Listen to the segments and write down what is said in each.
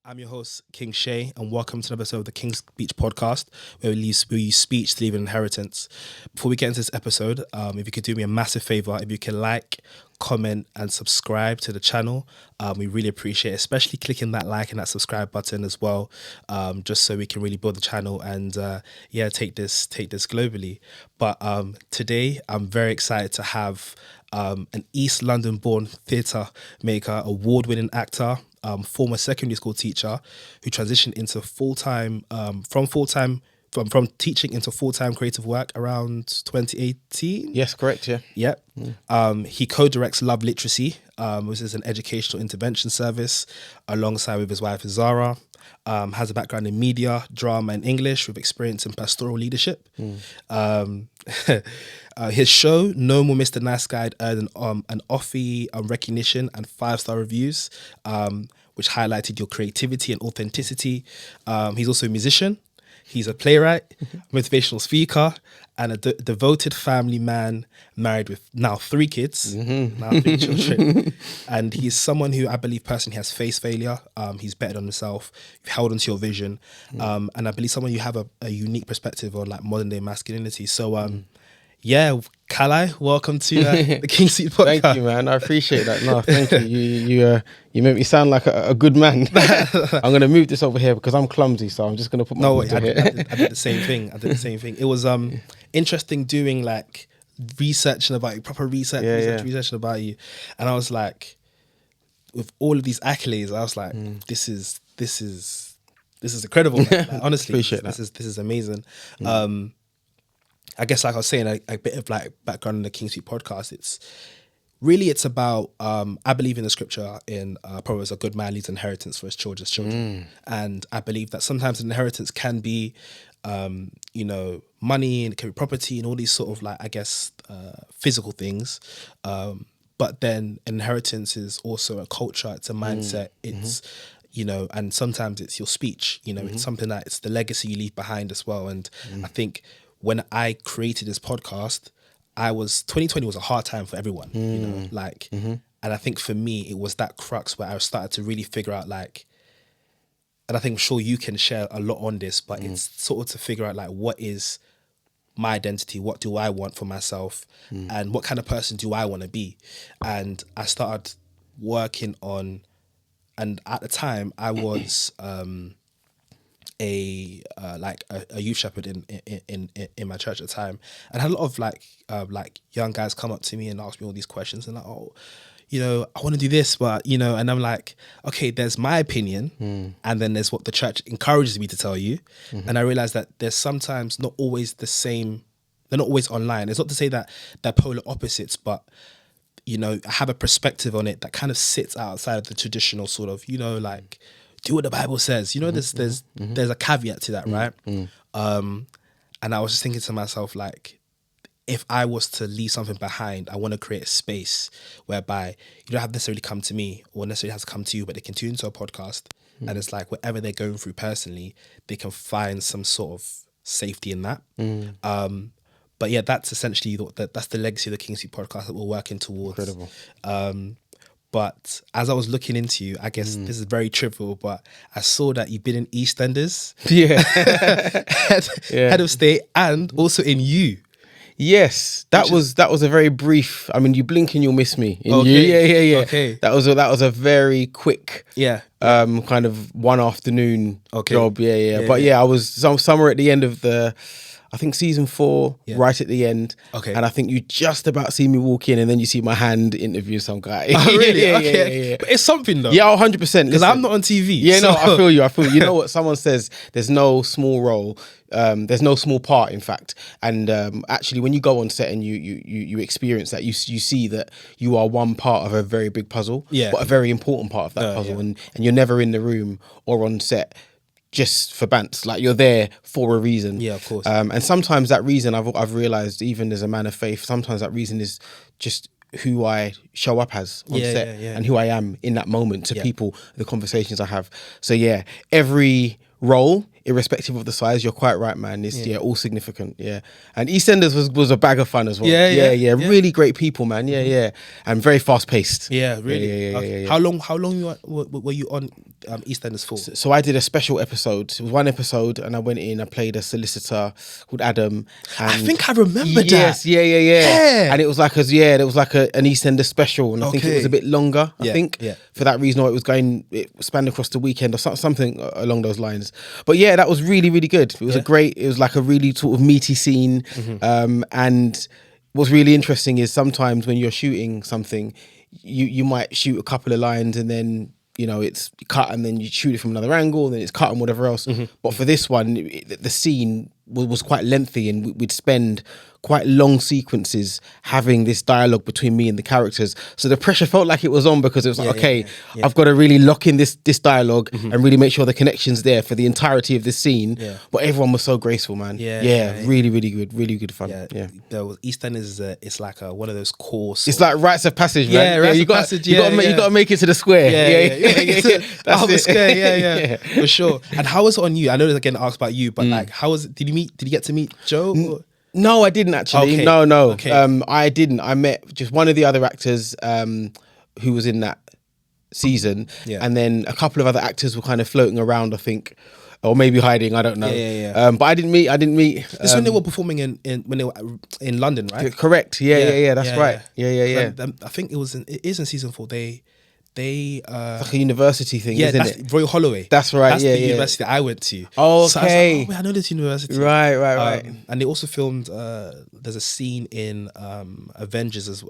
I'm your host, King Shay, and welcome to another episode of the King's Speech podcast, where we use speech to leave an inheritance. Before we get into this episode, if you could do me a massive favor, if you can like, comment, and subscribe to the channel, we really appreciate it, especially clicking that like and that subscribe button as well, just so we can really build the channel and take this globally. But today, I'm very excited to have an East London-born theatre maker, award-winning actor, former secondary school teacher who transitioned into from teaching into full-time creative work around 2018. Yes, correct. Yeah. Yep. He co-directs Love Literacy, which is an educational intervention service, alongside with his wife Zara. Has a background in media, drama, and English with experience in pastoral leadership. His show, No More Mr. Nice Guy, earned an Offie recognition and 5-star reviews, which highlighted your creativity and authenticity. He's also a musician. He's a playwright, motivational speaker, and a devoted family man, married with now 3 kids, now 3 children. And he's someone who I believe personally has faced failure. He's betted on himself. You've held onto your vision. And I believe someone you have a unique perspective on like modern day masculinity. So, Cal-I, welcome to the King's Speech podcast. Thank you, man. I appreciate that. No, thank you. You make me sound like a good man. I'm going to move this over here because I'm clumsy, so I'm just going to put my I did the same thing. It was interesting doing like researching about you, proper researching about you. And I was like, with all of these accolades, I was like, this is incredible. Like, honestly, appreciate this is amazing. I guess, like I was saying, a bit of like background in the King's Speech podcast. It's about, I believe in the scripture in Proverbs, a good man leaves inheritance for his children's children. And I believe that sometimes an inheritance can be, money, and it can be property and all these sort of like, I guess, physical things. But then inheritance is also a culture, it's a mindset, it's, and sometimes it's your speech, it's something that it's the legacy you leave behind as well. And I think when I created this podcast, 2020 was a hard time for everyone, and I think for me, it was that crux where I started to really figure out and I think I'm sure you can share a lot on this, but it's sort of to figure out like, what is my identity? What do I want for myself? And what kind of person do I want to be? And I started working on, and at the time I was, a youth shepherd in my church at the time, and I had a lot of young guys come up to me and ask me all these questions and I want to do this, but and I'm like, okay, there's my opinion, and then there's what the church encourages me to tell you, and I realized that there's sometimes not always the same. They're not always online. It's not to say that they're polar opposites, but I have a perspective on it that kind of sits outside of the traditional sort of do what the Bible says. There's a caveat to that, right? And I was just thinking to myself, like, if I was to leave something behind, I want to create a space whereby you don't have necessarily come to me or necessarily has to come to you, but they can tune into a podcast, and it's like whatever they're going through personally, they can find some sort of safety in that. But yeah, that's essentially that's the legacy of the King's Speech podcast that we're working towards. Incredible. But as I was looking into you, I guess this is very trivial, but I saw that you've been in EastEnders, head of state, and also in You. Yes, that was a very brief. I mean, you blink and you'll miss me. Yeah. Okay. That was a very quick, kind of one afternoon job. But I was somewhere at the end of I think season 4, right at the end. Okay. And I think you just about see me walk in, and then you see my hand interview some guy. Oh, really? Yeah. But it's something though. Yeah, 100%. Because I'm not on TV. Yeah, so. No, I feel you. You know what someone says? There's no small role. There's no small part, in fact. And actually, when you go on set and you experience that, you see that you are one part of a very big puzzle, but a very important part of that puzzle. And you're never in the room or on set just for bants, like you're there for a reason. Yeah, of course. And sometimes that reason, I've realised, even as a man of faith, sometimes that reason is just who I show up as on set and who I am in that moment to people, the conversations I have. So every role, irrespective of the size, you're quite right, man, is all significant. And EastEnders was a bag of fun as well. Really great people, man. And very fast paced. Really. Yeah. How long were you on EastEnders for? So I did a special episode. It was one episode, and I went in. I played a solicitor called Adam. And I think I remember that. Yes, yeah. And it was like an EastEnders special, and I think it was a bit longer. I think for that reason, or it spanned across the weekend or something along those lines. But yeah, that was really, really good. It was it was like a really sort of meaty scene, and what's really interesting is sometimes when you're shooting something, you might shoot a couple of lines and then, you know, it's cut and then you shoot it from another angle and then it's cut and whatever else. But for this one, the scene was quite lengthy, and we'd spend quite long sequences having this dialogue between me and the characters. So the pressure felt like it was on, because it was like, I've got to really lock in this dialogue and really make sure the connection's there for the entirety of this scene. But everyone was so graceful, man. Really, really good. Really good fun. There was EastEnders it's like one of those course. It's like rites of passage, man. You got to make it to the square. That's the square. For sure. And how was it on you? I know there's again asked about you, but like, how was it? Did you get to meet Joe? No, I didn't actually. Okay. No. Okay. I didn't. I met just one of the other actors who was in that season, and then a couple of other actors were kind of floating around, I think, or maybe hiding. I don't know. But I didn't meet. This is when they were performing when they were in London, right? Correct. Yeah. That's right. Yeah. I think it is in season 4. They it's like a university thing, isn't it? Royal Holloway. That's right. That's the university I went to. Oh, okay. So I was like, wait, I know this university. Right. And they also filmed. There's a scene in Avengers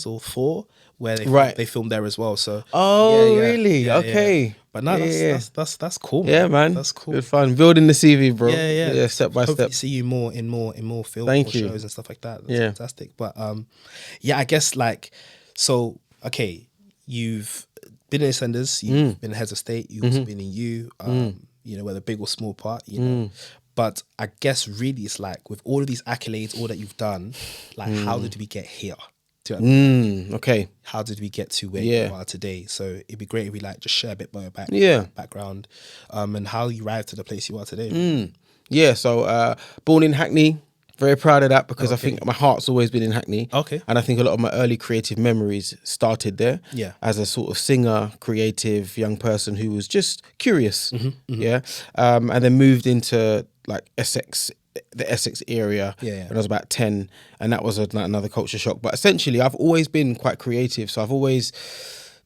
or 4 where they filmed there as well. So really? Okay. But no, that's cool. Man. Yeah, man. That's cool. Good fun. Building the CV, bro. Yeah. Step by step. See you more in more films Thank you. shows and stuff like that. That's fantastic. But I guess like, so okay. You've been in EastEnders, you've been heads of state, you've also been in you know, whether big or small part, you know. But I guess really it's like, with all of these accolades, all that you've done, like how did we get here? Okay. How did we get to where you are today? So it'd be great if we like just share a bit more about background, and how you arrived to the place you are today. So born in Hackney. Very proud of that, because I think my heart's always been in Hackney. Okay. And I think a lot of my early creative memories started there. Yeah. As a sort of singer, creative young person who was just curious. Yeah. And then moved into like the Essex area when I was about 10. And that was another culture shock. But essentially, I've always been quite creative. So I've always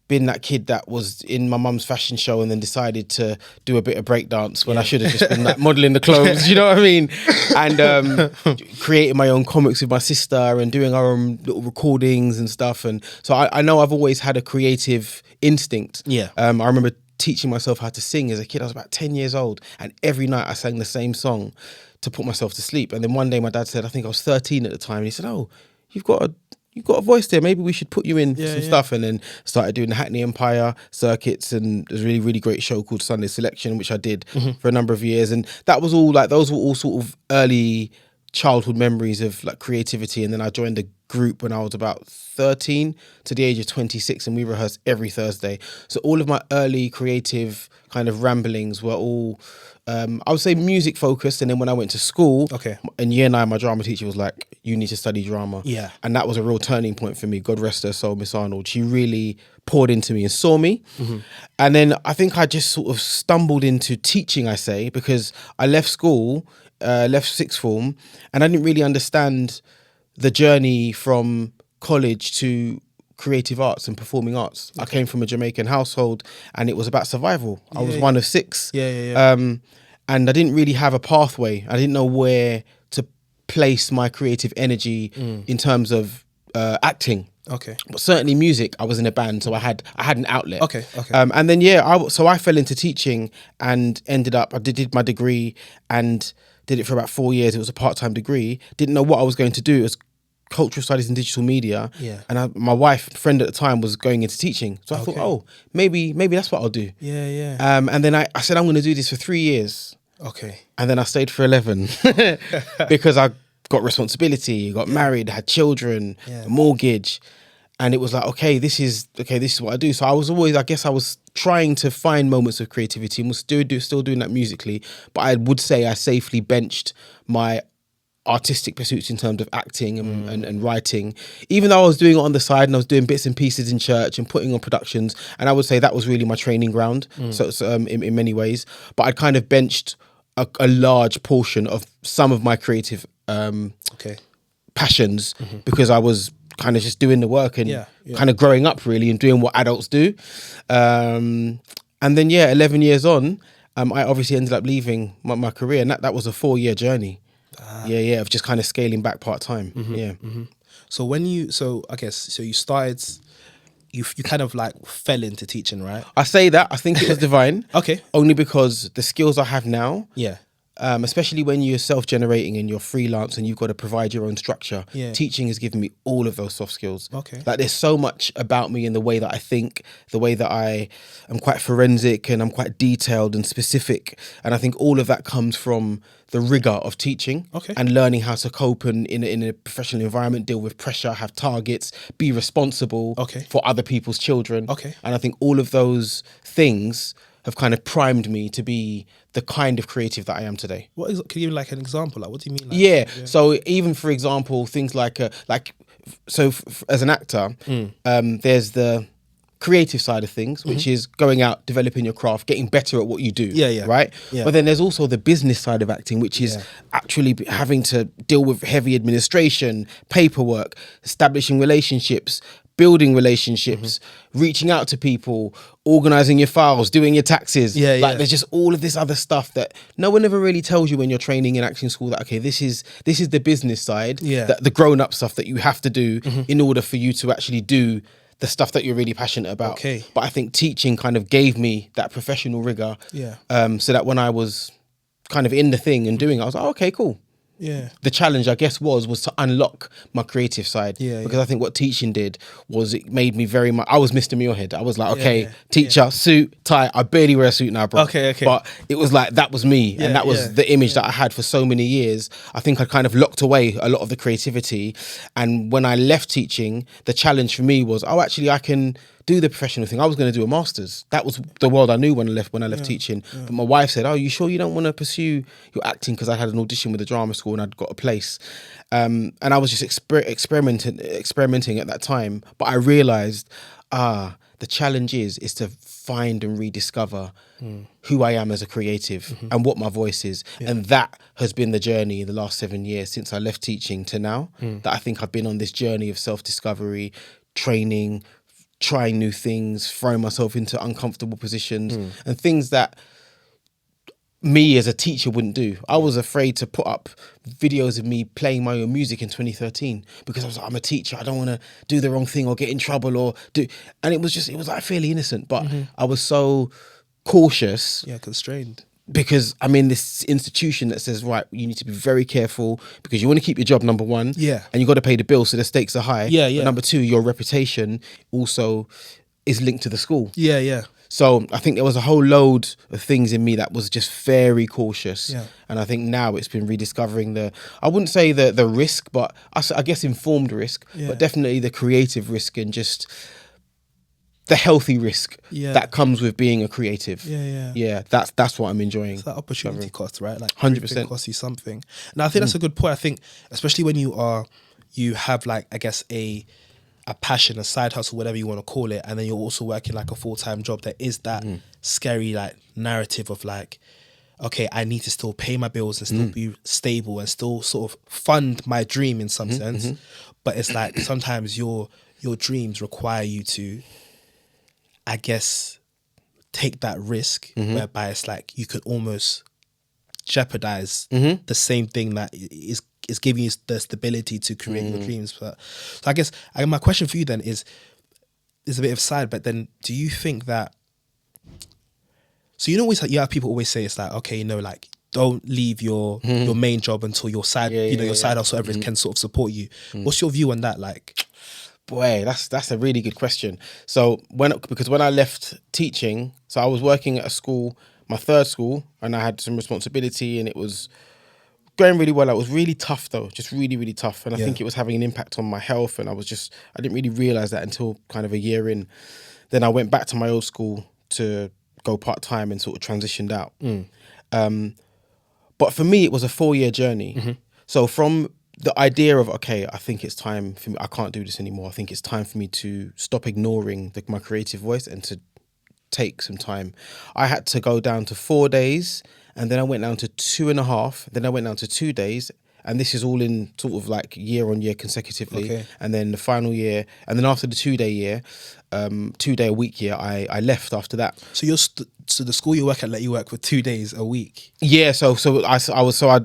been that kid that was in my mum's fashion show and then decided to do a bit of breakdance when I should have just been like modelling the clothes, you know what I mean? And creating my own comics with my sister and doing our own little recordings and stuff. And so I know I've always had a creative instinct. I remember teaching myself how to sing as a kid. I was about 10 years old, and every night I sang the same song to put myself to sleep. And then one day my dad said, I think I was 13 at the time, and he said, "Oh, you've got a voice there, maybe we should put you in some stuff." And then started doing the Hackney Empire circuits, and there's a really, really great show called Sunday Selection, which I did for a number of years. And that was all like, those were all sort of early childhood memories of like creativity. And then I joined a group when I was about 13 to the age of 26, and we rehearsed every Thursday. So all of my early creative kind of ramblings were all I would say music focused. And then when I went to school, in year 9, my drama teacher was like, "You need to study drama." And that was a real turning point for me. God rest her soul, Miss Arnold. She really poured into me and saw me. And then I think I just sort of stumbled into teaching, I say, because I left school, left sixth form, and I didn't really understand the journey from college to creative arts and performing arts. I came from a Jamaican household, and it was about survival. I was one of 6. And I didn't really have a pathway. I didn't know where to place my creative energy in terms of acting. But certainly music. I was in a band, so I had an outlet. And then so I fell into teaching and ended up, I did my degree and did it for about 4 years. It was a part-time degree. Didn't know what I was going to do. It was cultural studies and digital media. And my friend at the time, was going into teaching. So I thought, maybe that's what I'll do. And then I said, I'm going to do this for 3 years. And then I stayed for 11 because I got responsibility, got married, had children, a mortgage. And it was like, this is what I do. So I was always, I was trying to find moments of creativity, and was still doing that musically. But I would say I safely benched my artistic pursuits in terms of acting and writing, even though I was doing it on the side and I was doing bits and pieces in church and putting on productions, and I would say that was really my training ground. So in many ways, but I kind of benched a large portion of some of my creative passions because I was kind of just doing the work and kind of growing up really and doing what adults do. And then 11 years on, I obviously ended up leaving my career, and that was a 4-year journey. Of just kind of scaling back part-time. So you started, you kind of like fell into teaching, right? I say that, I think it was divine. Okay. Only because the skills I have now, Yeah. Especially when you're self-generating and you're freelance and you've got to provide your own structure, teaching has given me all of those soft skills. Okay. Like there's so much about me in the way that I think, the way that I am quite forensic and I'm quite detailed and specific. And I think all of that comes from the rigor of teaching and learning how to cope in a professional environment, deal with pressure, have targets, be responsible for other people's children. And I think all of those things have kind of primed me to be the kind of creative that I am today. Can you give me like an example? Like, what do you mean? So even for example, things like as an actor, there's the creative side of things, which is going out, developing your craft, getting better at what you do. Right? Yeah. But then there's also the business side of acting, which is actually having to deal with heavy administration, paperwork, establishing relationships, building relationships, reaching out to people, organizing your files, doing your taxes. There's just all of this other stuff that no one ever really tells you when you're training in acting school, that okay, this is the business side, the grown-up stuff that you have to do in order for you to actually do the stuff that you're really passionate about. But I think teaching kind of gave me that professional rigor. So that when I was kind of in the thing and doing it, I was like, okay, cool. The challenge, I guess, was to unlock my creative side. Because I think what teaching did was it made me very much, I was Mr. Muirhead. I was like, okay, teacher, suit, tie. I barely wear a suit now, bro. But it was like, that was me. And that was the image that I had for so many years. I think I kind of locked away a lot of the creativity. And when I left teaching, the challenge for me was, actually, I can do the professional thing. I was going to do a master's. That was the world I knew when I left teaching. But my wife said, you sure you don't want to pursue your acting? Because I had an audition with the drama school and I'd got a place. And I was just experimenting at that time. But I realised, the challenge is to find and rediscover who I am as a creative and what my voice is. And that has been the journey in the last 7 years since I left teaching to now, that I think I've been on this journey of self-discovery, training, trying new things, throwing myself into uncomfortable positions and things that me as a teacher wouldn't do. I was afraid to put up videos of me playing my own music in 2013 because I was like, I'm a teacher. I don't want to do the wrong thing or get in trouble or do. And it was like fairly innocent, but I was so cautious. Constrained. Because I'm in this institution that says, right, you need to be very careful because you want to keep your job, number one. And you got to pay the bill, so the stakes are high. But number two, your reputation also is linked to the school. So I think there was a whole load of things in me that was just very cautious. And I think now it's been rediscovering I wouldn't say the risk, but I guess informed risk, but definitely the creative risk and just the healthy risk that comes with being a creative. That's what I'm enjoying. It's that opportunity cost, right? Like 100% costs you something. And I think that's a good point. I think especially when you have like, I guess a passion, a side hustle, whatever you want to call it, and then you're also working like a full-time job, there is that scary like narrative of like, okay, I need to still pay my bills and still be stable and still sort of fund my dream in some sense. But it's like sometimes your dreams require you to, I guess, take that risk whereby it's like you could almost jeopardize the same thing that is giving you the stability to create your dreams. But so I guess my question for you then is a bit of side, but then do you think that, so you know, always you have people always say it's like, okay, like don't leave your main job until your side your side hustle whatever can sort of support you. What's your view on that? Like, boy, that's a really good question. So when I left teaching, so I was working at a school, my third school, and I had some responsibility and it was going really well. It was really tough though, just really, really tough. And I think it was having an impact on my health, and I didn't really realise that until kind of a year in. Then I went back to my old school to go part-time and sort of transitioned out. But for me, it was a 4-year journey. So from the idea of, okay, I think it's time for me, I can't do this anymore. I think it's time for me to stop ignoring my creative voice and to take some time. I had to go down to 4 days, and then I went down to 2.5, then I went down to 2 days. And this is all in sort of like year on year consecutively. Okay. And then the final year, and then after the 2 day year, 2 day a week year, I left after that. So so the school you work at let you work for 2 days a week? Yeah. So I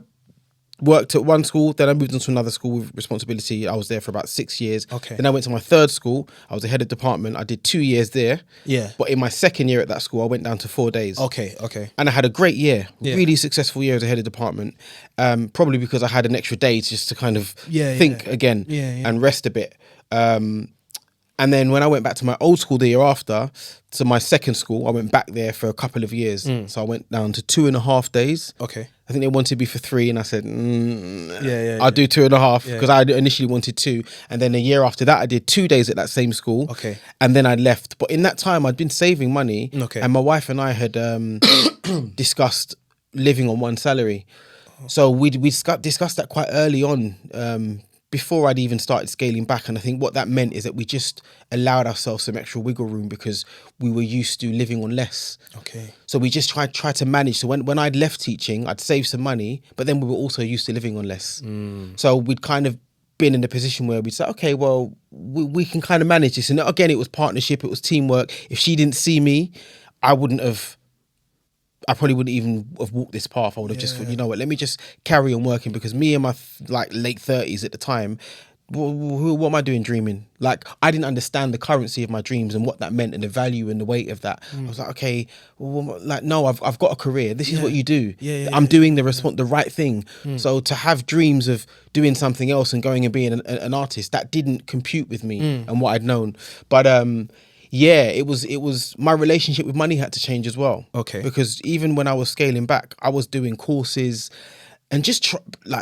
worked at one school, then I moved on to another school with responsibility. I was there for about 6 years. Okay. Then I went to my third school. I was the head of department. I did 2 years there. Yeah. But in my second year at that school, I went down to 4 days. Okay. And I had a great year, Yeah. really successful year as a head of department. Probably because I had an extra day just to kind of think again and rest a bit. And then when I went back to my old school the year after, to my second school, I went back there for a couple of years. So I went down to 2.5 days. Okay. I think they wanted me for 3, and I said, I'll do 2.5 because I initially wanted 2. And then a year after that, I did 2 days at that same school. Okay. And then I left. But in that time, I'd been saving money. Okay. And my wife and I had discussed living on one salary. So we discussed that quite early on, before I'd even started scaling back. And I think what that meant is that we just allowed ourselves some extra wiggle room because we were used to living on less. Okay. So we just tried to manage. So when I'd left teaching, I'd saved some money, but then we were also used to living on less. So we'd kind of been in a position where we'd say, okay, well, we can kind of manage this. And again, it was partnership, it was teamwork. If she didn't see me, I probably wouldn't even have walked this path. I would have just thought, you know what, let me just carry on working, because me in my late 30s at the time, what am I doing dreaming? Like, I didn't understand the currency of my dreams and what that meant and the value and the weight of that. I was like, okay, well, like, no, I've got a career. This is what you do. I'm doing the right thing. So to have dreams of doing something else and going and being an artist, that didn't compute with me and what I'd known. But it was my relationship with money had to change as well. Okay. Because even when I was scaling back, I was doing courses and just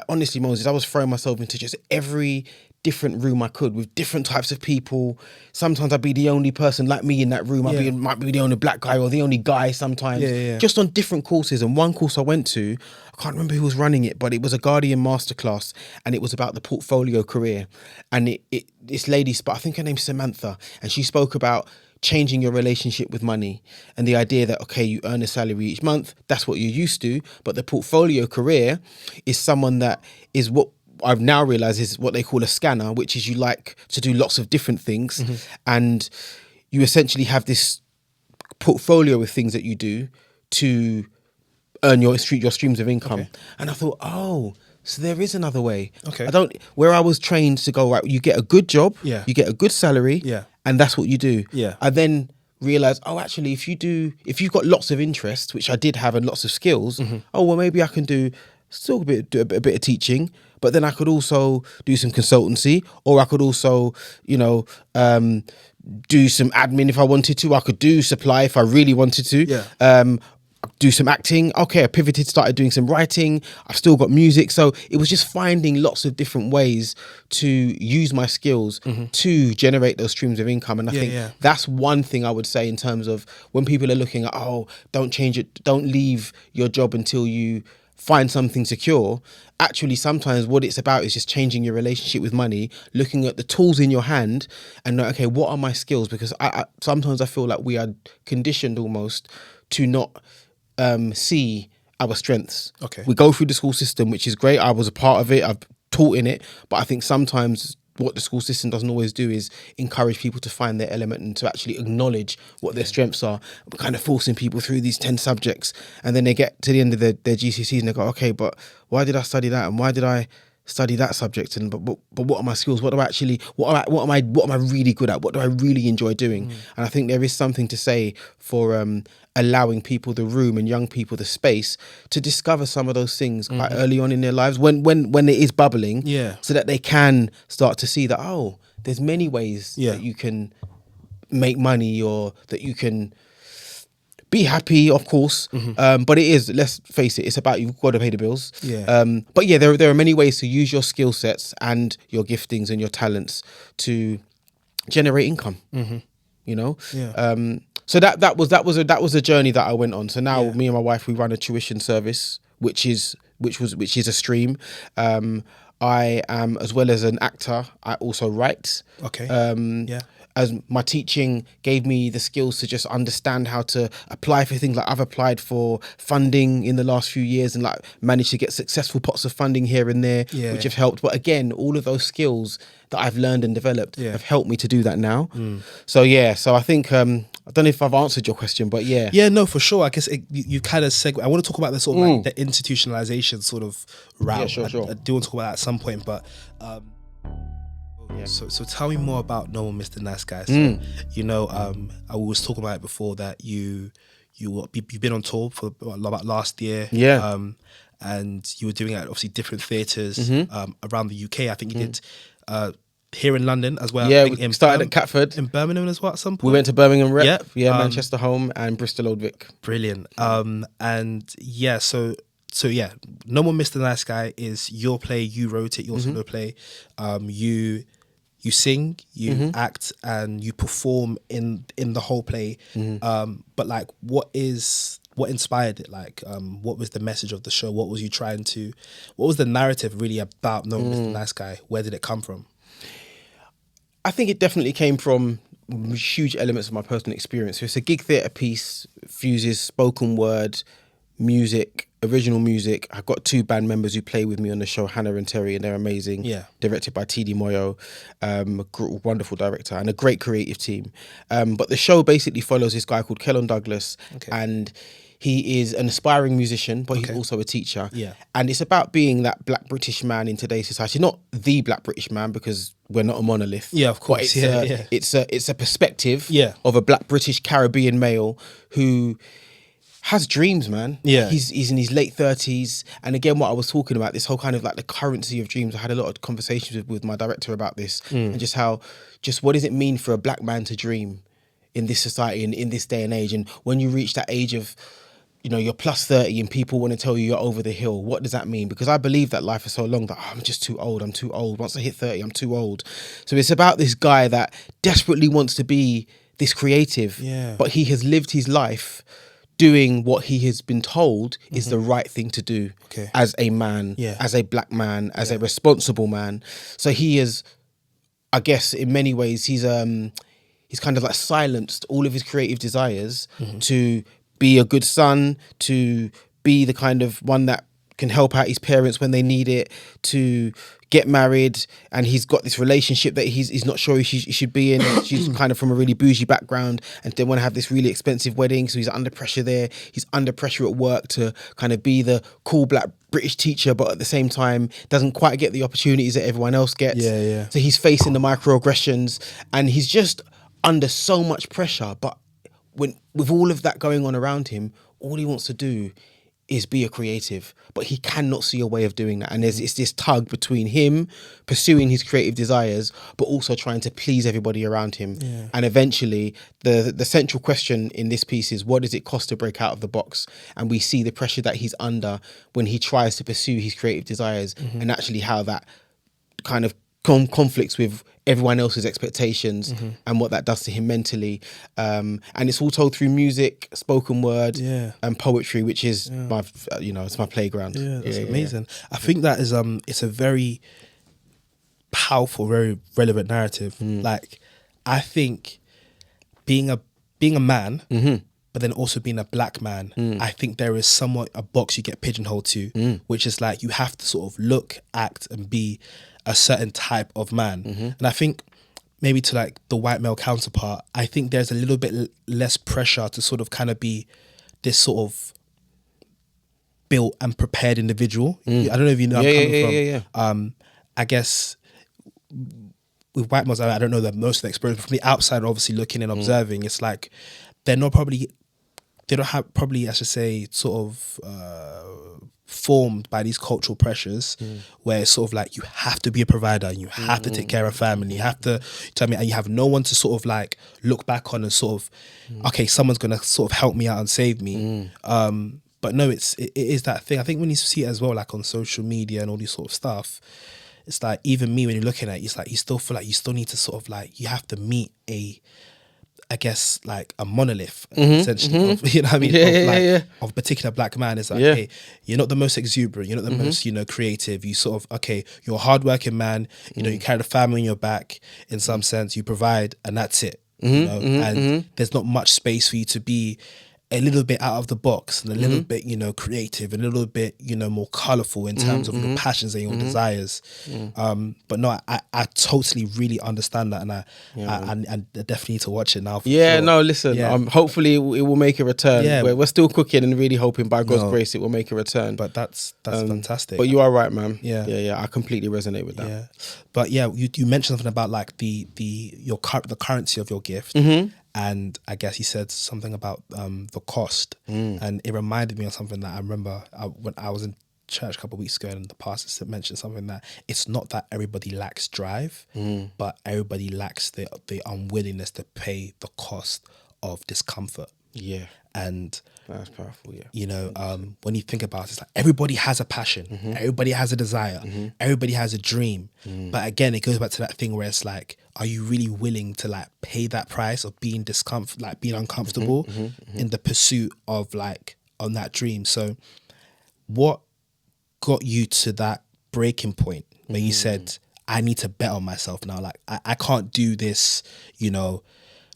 honestly, Moses, I was throwing myself into just every different room I could with different types of people. Sometimes I'd be the only person like me in that room. Might be the only black guy or the only guy sometimes. Just on different courses. And one course I went to, I can't remember who was running it, but it was a Guardian masterclass, and it was about the portfolio career. And this lady, I think her name's Samantha, and she spoke about changing your relationship with money and the idea that, okay, you earn a salary each month, that's what you're used to, but the portfolio career is someone that is what I've now realized is what they call a scanner, which is you like to do lots of different things, and you essentially have this portfolio of things that you do to earn your streams of income. Okay. And I thought, so there is another way. Okay. Where I was trained to go, right, you get a good job, you get a good salary, and that's what you do. I then realized, actually, if you've got lots of interest, which I did have, and lots of skills, maybe I can do a bit of teaching, but then I could also do some consultancy, or I could also, do some admin if I wanted to. I could do supply if I really wanted to. Do some acting. Okay, I pivoted, started doing some writing. I've still got music. So it was just finding lots of different ways to use my skills to generate those streams of income. And I think that's one thing I would say in terms of when people are looking at, don't change it, don't leave your job until you find something secure. Actually, sometimes what it's about is just changing your relationship with money, looking at the tools in your hand and know, okay, what are my skills? Because I sometimes I feel like we are conditioned almost to not see our strengths. Okay. We go through the school system, which is great. I was a part of it. I've taught in it. But I think sometimes what the school system doesn't always do is encourage people to find their element and to actually acknowledge what their strengths are, kind of forcing people through these 10 subjects. And then they get to the end of their GCSEs and they go, okay, but why did I study that? And why did I study that subject? And but what are my skills? What am I really good at? What do I really enjoy doing? And I think there is something to say for allowing people the room and young people the space to discover some of those things quite early on in their lives when it is bubbling, so that they can start to see that there's many ways that you can make money, or that you can be happy, of course, but it is, let's face it, it's about, you've got to pay the bills. But there are many ways to use your skill sets and your giftings and your talents to generate income. So that was a journey that I went on. So now me and my wife, we run a tuition service, which is which is a stream. I am, as well as an actor, I also write. Okay. Yeah. As my teaching gave me the skills to just understand how to apply for things. Like I've applied for funding in the last few years and like managed to get successful pots of funding here and there, which have helped. But again, all of those skills that I've learned and developed have helped me to do that now. So I think I don't know if I've answered your question, but yeah, no, for sure. I guess you kind of segue. I want to talk about the sort of like the institutionalization sort of route. Yeah, sure. I do want to talk about that at some point, but so tell me more about No One Mr. Nice Guy. So, you know, I was talking about it before that you've been on tour for about last year. Yeah. And you were doing it at obviously different theatres around the UK. I think you did here in London as well. Yeah, I think we started at Catford. In Birmingham as well at some point. We went to Birmingham Rep. Yep. Manchester Home and Bristol Old Vic. Brilliant. And yeah, so yeah, No One Mr. Nice Guy is your play. You wrote it. You also play. You sing, you act, and you perform in the whole play. But like, what inspired it? Like, what was the message of the show? What was the narrative really about No One Mr. Nice Guy? Where did it come from? I think it definitely came from huge elements of my personal experience. So it's a gig theatre piece, fuses spoken word, music, original music. I've got 2 band members who play with me on the show, Hannah and Terry, and they're amazing. Yeah. Directed by TD Moyo, a wonderful director and a great creative team. But the show basically follows this guy called Kellon Douglas, and he is an aspiring musician, but he's also a teacher. Yeah. And it's about being that black British man in today's society. Not the black British man, because we're not a monolith. Yeah, of course. But it's a perspective of a black British Caribbean male who has dreams, man. Yeah. He's in his late 30s. And again, what I was talking about, this whole kind of like the currency of dreams. I had a lot of conversations with my director about this and just what does it mean for a black man to dream in this society and in this day and age? And when you reach that age of, you know, you're plus 30 and people want to tell you you're over the hill, what does that mean? Because I believe that life is so long that I'm just too old. I'm too old. Once I hit 30, I'm too old. So it's about this guy that desperately wants to be this creative, but he has lived his life doing what he has been told is the right thing to do as a man, as a black man, as a responsible man. So he is, I guess, in many ways, he's kind of like silenced all of his creative desires to be a good son, to be the kind of one that can help out his parents when they need it, to get married, and he's got this relationship that he's not sure he should be in. She's kind of from a really bougie background and they want to have this really expensive wedding, so he's under pressure there. He's under pressure at work to kind of be the cool black British teacher, but at the same time doesn't quite get the opportunities that everyone else gets. So he's facing the microaggressions and he's just under so much pressure. But with all of that going on around him, all he wants to do is be a creative, but he cannot see a way of doing that. And it's this tug between him pursuing his creative desires, but also trying to please everybody around him. And eventually the central question in this piece is, what does it cost to break out of the box? And we see the pressure that he's under when he tries to pursue his creative desires, and actually how that kind of conflicts with everyone else's expectations and what that does to him mentally. And it's all told through music, spoken word, and poetry, which is my, it's my playground. Yeah, that's amazing. I think that is it's a very powerful, very relevant narrative. Like, I think being a man, but then also being a black man, I think there is somewhat a box you get pigeonholed to, which is like you have to sort of look, act, and be a certain type of man. And I think maybe to like the white male counterpart, I think there's a little bit less pressure to sort of kind of be this sort of built and prepared individual. I don't know if you know where I'm coming from. I guess with white males, I don't know that most of the experience, but from the outside, obviously looking and observing, it's like they don't have probably, I should say, sort of formed by these cultural pressures where it's sort of like you have to be a provider, you have to take care of family, you have to, tell me, and you have no one to sort of like look back on and sort of, okay, someone's gonna sort of help me out and save me. But no, it is that thing. I think when you see it as well, like on social media and all these sort of stuff, it's like even me when you're looking at it, it's like you still feel like you still need to sort of like, you have to meet a I guess like a monolith essentially of, you know what I mean, of a particular black man. Is like, hey, you're not the most exuberant, you're not the most, you know, creative. You sort of, okay, you're a hardworking man, you know, you carry the family on your back in some sense, you provide, and that's it. You know, and there's not much space for you to be a little bit out of the box and a little bit, you know, creative and a little bit, you know, more colorful in terms of your passions and your desires. But no, I totally really understand that, and I definitely need to watch it now. Sure. No, listen, hopefully it will make a return. Yeah. We're still cooking and really hoping by God's grace it will make a return. But that's fantastic. But you are right, man. Yeah. I completely resonate with that. Yeah. But yeah, you mentioned something about like the currency of your gift. And I guess he said something about the cost, and it reminded me of something that I remember when I was in church a couple of weeks ago, and the pastor mentioned something that it's not that everybody lacks drive, but everybody lacks the unwillingness to pay the cost of discomfort. Yeah, and that's powerful. Yeah, you know, when you think about it, it's like everybody has a passion, everybody has a desire, everybody has a dream. But again, it goes back to that thing where it's like, are you really willing to like pay that price of being being uncomfortable in the pursuit of like on that dream? So, what got you to that breaking point where you said, I need to bet on myself now? Like I can't do this, you know,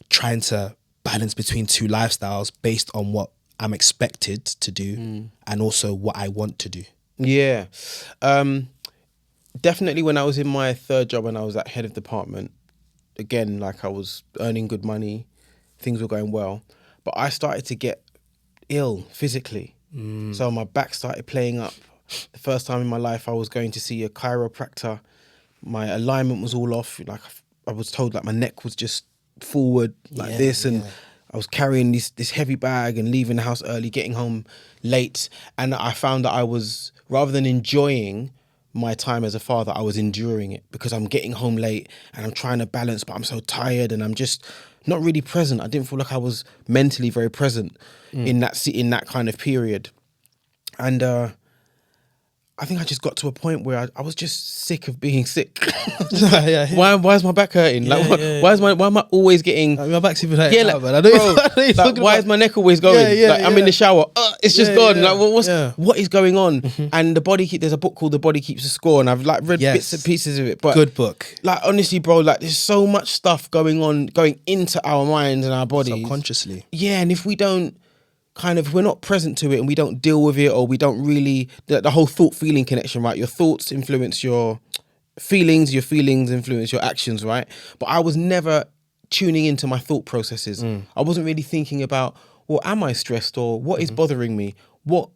trying to balance between two lifestyles based on what I'm expected to do and also what I want to do. Yeah. Definitely when I was in my third job and I was at head of department, again, like I was earning good money, things were going well, but I started to get ill physically. So my back started playing up. The first time in my life I was going to see a chiropractor. My alignment was all off. Like I was told like my neck was just forward like this, and I was carrying this heavy bag and leaving the house early, getting home late, and I found that I was, rather than enjoying my time as a father, I was enduring it, because I'm getting home late and I'm trying to balance, but I'm so tired and I'm just not really present. I didn't feel like I was mentally very present in that kind of period. And I think I just got to a point where I was just sick of being sick. Why is my back hurting? Why am I always getting? My back's even hurting. Yeah, like, why is my neck always going? I'm in the shower. It's just gone. Like, what is going on? And there's a book called The Body Keeps the Score, and I've like read bits and pieces of it. But good book. Like honestly, bro, like there's so much stuff going into our minds and our bodies subconsciously. Yeah, and if we don't we're not present to it and we don't deal with it, or we don't really, the whole thought-feeling connection, right? Your thoughts influence your feelings influence your actions, right? But I was never tuning into my thought processes. I wasn't really thinking about, well, am I stressed, or what is bothering me? What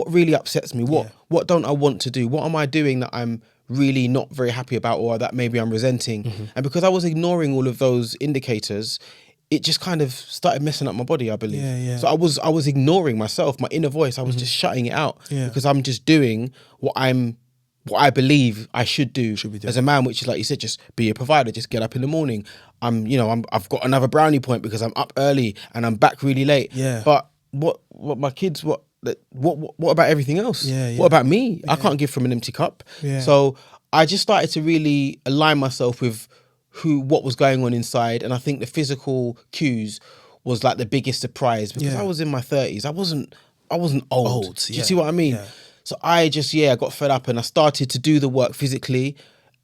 really upsets me? What don't I want to do? What am I doing that I'm really not very happy about, or that maybe I'm resenting? And because I was ignoring all of those indicators, it just kind of started messing up my body, I believe. So I was ignoring myself, my inner voice. I was just shutting it out because I'm just doing what I believe I should do as a man, which is, like you said, just be a provider, just get up in the morning. I've got another brownie point because I'm up early and I'm back really late. But what my kids, what about everything else? What about me? I can't give from an empty cup. So I just started to really align myself with what was going on inside. And I think the physical cues was like the biggest surprise, because I was in my 30s. I wasn't old. Do you see what I mean? So I just, got fed up, and I started to do the work physically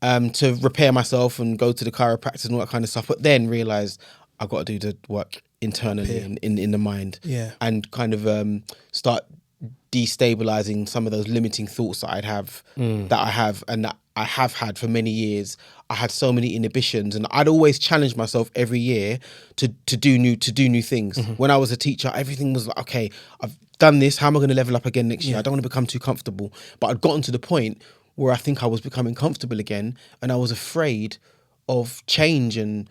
to repair myself and go to the chiropractors and all that kind of stuff. But then realized I've got to do the work internally in the mind, and kind of start destabilizing some of those limiting thoughts that I have and that I have had for many years. I had so many inhibitions, and I'd always challenge myself every year to do new things. When I was a teacher, everything was like, okay, I've done this. How am I going to level up again next year? I don't want to become too comfortable. But I'd gotten to the point where I think I was becoming comfortable again, and I was afraid of change and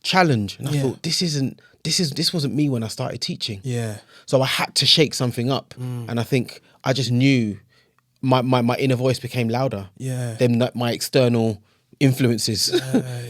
challenge. And I thought, this wasn't me when I started teaching. So I had to shake something up. And I think I just knew my inner voice became louder than my external influences.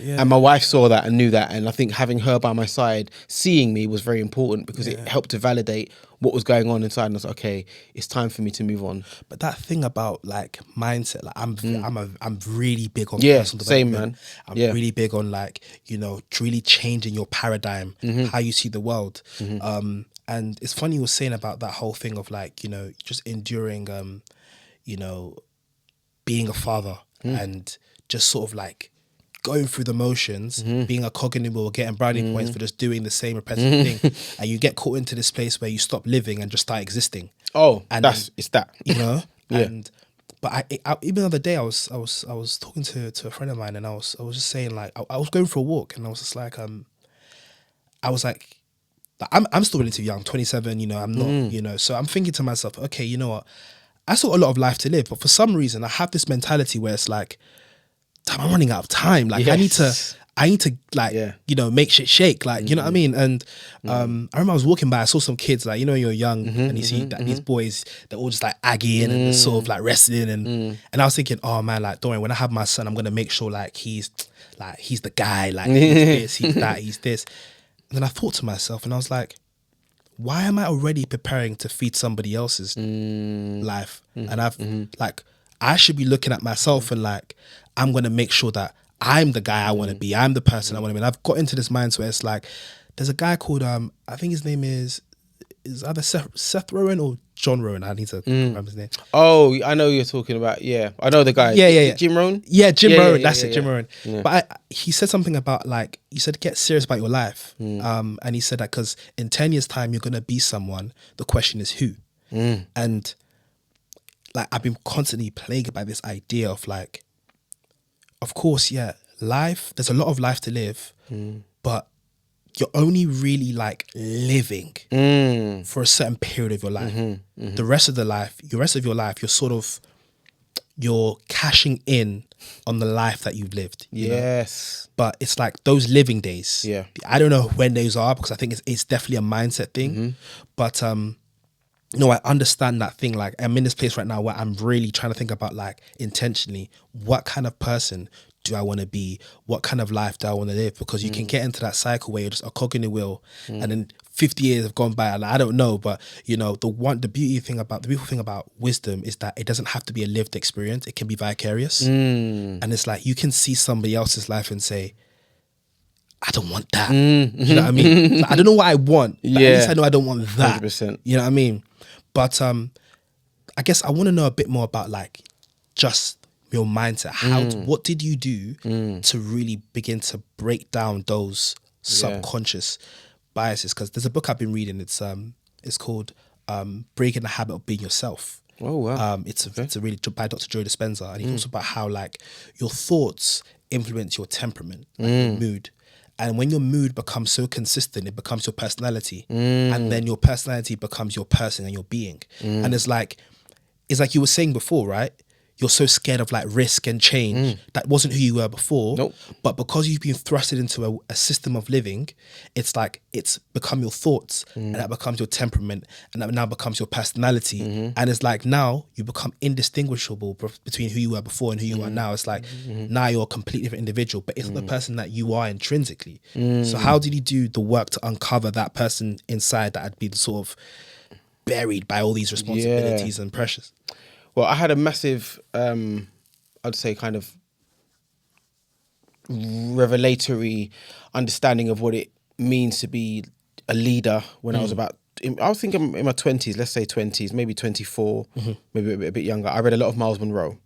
And my wife saw that and knew that, and I think having her by my side, seeing me, was very important because it helped to validate what was going on inside, and I was like, okay, it's time for me to move on. But that thing about like mindset, like I'm really big on personal development. Same, man. I'm really big on like, you know, really changing your paradigm, how you see the world. And it's funny you were saying about that whole thing of like, you know, just enduring you know, being a father and just sort of like going through the motions, being a cog in the wheel, getting brownie points for just doing the same repetitive thing, and you get caught into this place where you stop living and just start existing. And it's that, you know. But I even the other day I was talking to a friend of mine, and I was just saying like I was going for a walk, and I was just like I was like I'm still relatively young, 27. You know, I'm not. You know, so I'm thinking to myself, okay, you know what? I still got a lot of life to live, but for some reason I have this mentality where it's like, damn, I'm running out of time. Like I need to like, you know, make shit shake. Like, you know what I mean? And I remember I was walking by, I saw some kids, like, you know, you're young and you see that these boys, they're all just like aggying and they're sort of like wrestling. And I was thinking, oh man, like, don't worry, when I have my son, I'm going to make sure like he's the guy, like he's this, he's that, he's this. And then I thought to myself and I was like, why am I already preparing to feed somebody else's life? And I've like, I should be looking at myself and like, I'm going to make sure that I'm the guy I want to be. I'm the person I want to be. And I've got into this mindset where it's like, there's a guy called, I think his name is either Seth Rowan or John Rowan. I need to remember his name. Oh, I know who you're talking about. Yeah. I know the guy. Yeah. Jim Rohn? Yeah, Jim Rohn. That's it, Jim Rohn. Yeah. But he said something about like, he said, get serious about your life. And he said that because in 10 years time, you're going to be someone. The question is who? And like, I've been constantly plagued by this idea of like, of course, life, there's a lot of life to live, but you're only really like living for a certain period of your life. The rest of your life, you're cashing in on the life that you've lived. You know? But it's like those living days. I don't know when those are because I think it's definitely a mindset thing. But no, I understand that thing. Like I'm in this place right now where I'm really trying to think about like intentionally, what kind of person do I want to be? What kind of life do I want to live? Because you can get into that cycle where you're just a cog in the wheel and then 50 years have gone by and I don't know, but you know, the beautiful thing about wisdom is that it doesn't have to be a lived experience. It can be vicarious. And it's like, you can see somebody else's life and say, I don't want that. You know what I mean? Like, I don't know what I want, but at least I know I don't want that. 100%. You know what I mean? But I guess I want to know a bit more about like just your mindset. What did you do to really begin to break down those subconscious biases? Because there's a book I've been reading. It's called Breaking the Habit of Being Yourself. Oh wow! It's a really by Dr. Joe Dispenza, and he talks about how like your thoughts influence your temperament, like your mood. And when your mood becomes so consistent, it becomes your personality. And then your personality becomes your person and your being. And it's like you were saying before, right? You're so scared of like risk and change. That wasn't who you were before. Nope. But because you've been thrusted into a system of living, it's like it's become your thoughts and that becomes your temperament and that now becomes your personality. And it's like now you become indistinguishable between who you were before and who you are now. It's like now you're a completely different individual, but it's not the person that you are intrinsically. So how did you do the work to uncover that person inside that had been sort of buried by all these responsibilities and pressures? Well, I had a massive, I'd say kind of revelatory understanding of what it means to be a leader when I was thinking in my 20s, let's say 20s, maybe 24, maybe a bit younger. I read a lot of Miles Monroe.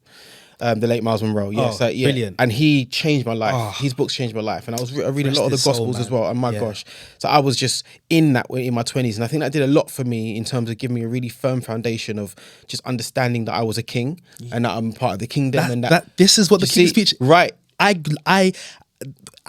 The late Miles Monroe, brilliant. And he changed my life. His books changed my life, and I was reading a lot of the Gospels as well. And my gosh, so I was just in that way in my 20s, and I think that did a lot for me in terms of giving me a really firm foundation of just understanding that I was a king and that I'm part of the kingdom. And that this is what the King's Speech, right?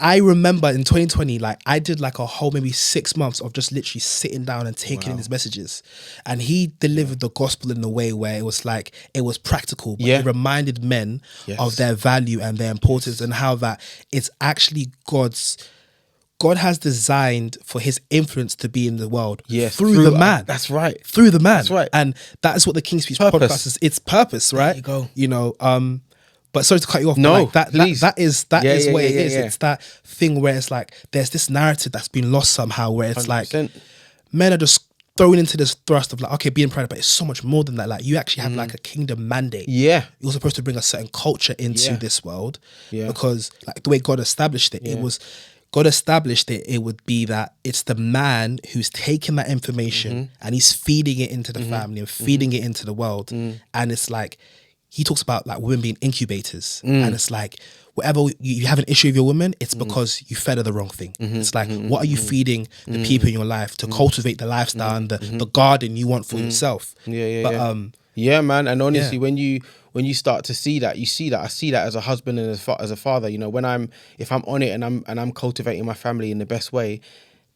I remember in 2020, like I did like a whole maybe 6 months of just literally sitting down and taking in his messages, and he delivered the gospel in a way where it was like it was practical, but it reminded men of their value and their importance and how that it's actually God has designed for his influence to be in the world through the man. That's right. Through the man. That's right. And that is what the King's Speech podcast is. It's purpose, right? There you go. You know, But sorry to cut you off. No, but like please. that is what it is. Yeah. It's that thing where it's like there's this narrative that's been lost somehow, where it's 100%. like men are just thrown into this thrust of like, okay, being proud, but it's so much more than that. Like you actually have like a kingdom mandate. Yeah. You're supposed to bring a certain culture into this world. Yeah. Because like the way God established it, it would be that it's the man who's taking that information and he's feeding it into the family and feeding it into the world. And it's like, he talks about like women being incubators, and it's like whatever you have an issue with your woman, it's because you fed her the wrong thing. It's like, what are you feeding the people in your life to cultivate the lifestyle and the garden you want for yourself? Yeah, man. And honestly, when you start to see that, I see that as a husband and as a father. You know, if I'm on it and I'm cultivating my family in the best way,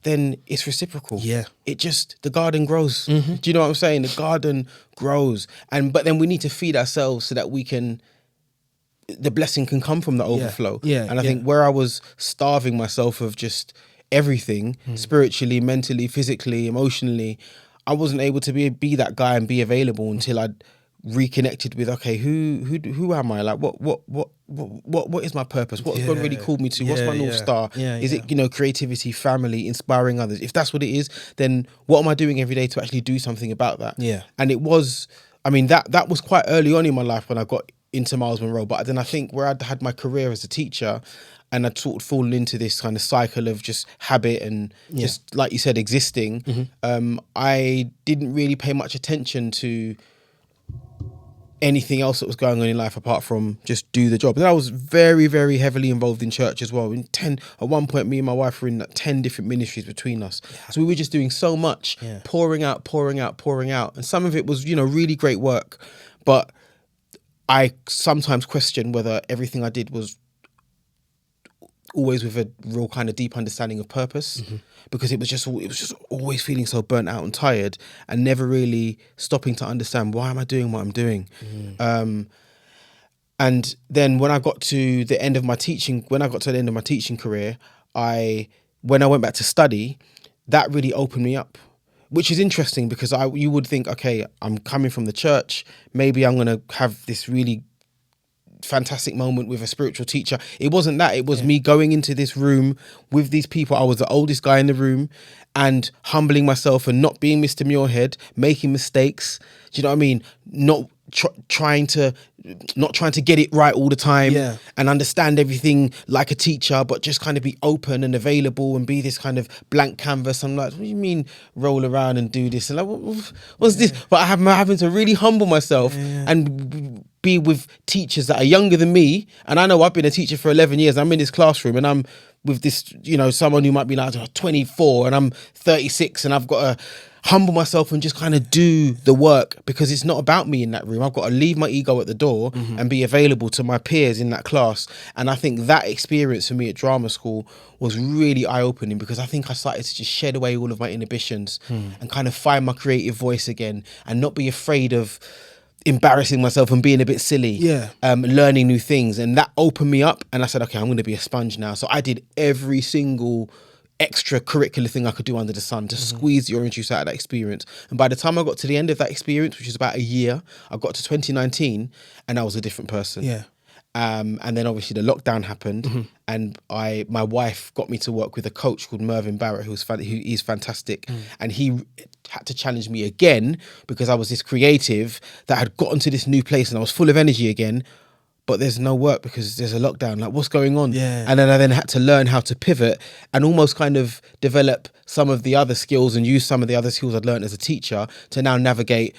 then it's reciprocal. Yeah. The garden grows. Do you know what I'm saying? The garden grows. But then we need to feed ourselves so that the blessing can come from the overflow. And I think where I was starving myself of just everything, spiritually, mentally, physically, emotionally, I wasn't able to be that guy and be available until I'd reconnected with, okay, who am I? Like what is my purpose? What's God really called me to? What's my North Star? Is it, creativity, family, inspiring others? If that's what it is, then what am I doing every day to actually do something about that? And it was, that was quite early on in my life when I got into Miles Monroe. But then I think where I'd had my career as a teacher and I'd sort of fallen into this kind of cycle of just habit and just, like you said, existing, I didn't really pay much attention to anything else that was going on in life apart from just do the job. And I was very, very heavily involved in church as well. At one point, me and my wife were in 10 different ministries between us. So we were just doing so much, pouring out. And some of it was, really great work. But I sometimes question whether everything I did was always with a real kind of deep understanding of purpose, because it was just always feeling so burnt out and tired and never really stopping to understand, why am I doing what I'm doing? And then when I got to the end of my teaching career, when I went back to study, that really opened me up, which is interesting because you would think, okay, I'm coming from the church, maybe I'm going to have this really fantastic moment with a spiritual teacher. It wasn't that. It was me going into this room with these people. I was the oldest guy in the room and humbling myself and not being Mr. Muirhead, making mistakes. Do you know what I mean? Not trying to get it right all the time and understand everything like a teacher, but just kind of be open and available and be this kind of blank canvas. I'm like, what do you mean roll around and do this? And like, what's this? But I'm having to really humble myself and be with teachers that are younger than me. And I know I've been a teacher for 11 years. I'm in this classroom and I'm with this, someone who might be like 24 and I'm 36 and I've got to humble myself and just kind of do the work, because it's not about me in that room. I've got to leave my ego at the door and be available to my peers in that class. And I think that experience for me at drama school was really eye-opening, because I think I started to just shed away all of my inhibitions and kind of find my creative voice again and not be afraid of embarrassing myself and being a bit silly, learning new things. And that opened me up and I said, okay, I'm going to be a sponge now. So I did every single extracurricular thing I could do under the sun to squeeze the orange juice out of that experience. And by the time I got to the end of that experience, which was about a year, I got to 2019 and I was a different person. And then obviously the lockdown happened and my wife got me to work with a coach called Mervyn Barrett, who is fantastic. And he had to challenge me again because I was this creative that had gotten to this new place and I was full of energy again, but there's no work because there's a lockdown. Like, what's going on? And then I had to learn how to pivot and almost kind of develop some of the other skills and use some of the other skills I'd learned as a teacher to now navigate,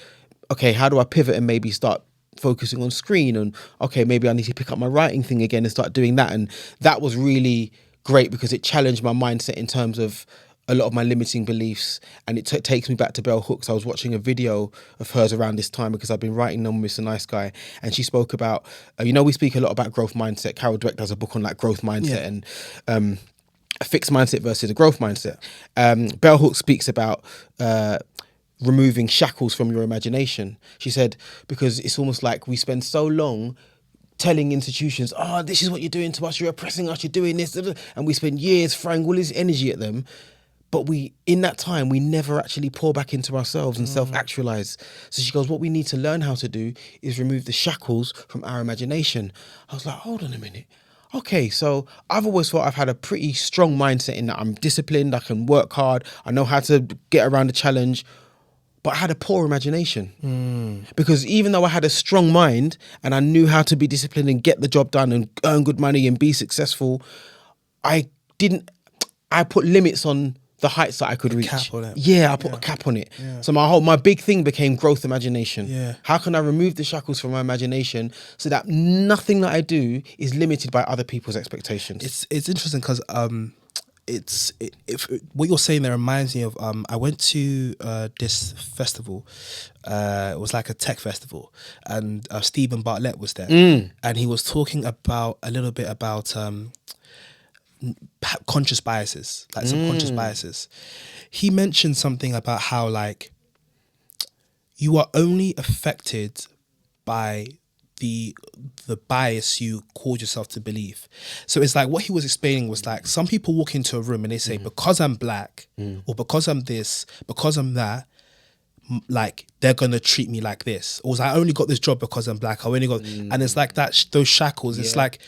okay, how do I pivot and maybe start focusing on screen? And okay, maybe I need to pick up my writing thing again and start doing that. And that was really great because it challenged my mindset in terms of a lot of my limiting beliefs. And it takes me back to Bell Hooks. I was watching a video of hers around this time because I've been writing No Mr. Nice Guy. And she spoke about, we speak a lot about growth mindset. Carol Dweck does a book on like growth mindset and a fixed mindset versus a growth mindset. Bell Hooks speaks about removing shackles from your imagination. She said, because it's almost like we spend so long telling institutions, this is what you're doing to us, you're oppressing us, you're doing this, and we spend years throwing all this energy at them. But in that time, we never actually pour back into ourselves and self-actualize. So she goes, what we need to learn how to do is remove the shackles from our imagination. I was like, hold on a minute. Okay, so I've always thought I've had a pretty strong mindset in that I'm disciplined, I can work hard, I know how to get around the challenge, but I had a poor imagination. Because even though I had a strong mind and I knew how to be disciplined and get the job done and earn good money and be successful, I put limits on the heights that I could reach. Cap on it. Yeah, I put a cap on it. Yeah. So my big thing became growth imagination. Yeah. How can I remove the shackles from my imagination so that nothing that I do is limited by other people's expectations? It's interesting because what you're saying there reminds me of I went to this festival. It was like a tech festival, and Stephen Bartlett was there, and he was talking about a little bit about conscious biases, like subconscious biases. He mentioned something about how like you are only affected by the bias you cause yourself to believe. So it's like what he was explaining was like some people walk into a room and they say because I'm black or because I'm this, because I'm that, like they're gonna treat me like this, or I only got this job because I'm black. I only got, and it's like that those shackles. It's like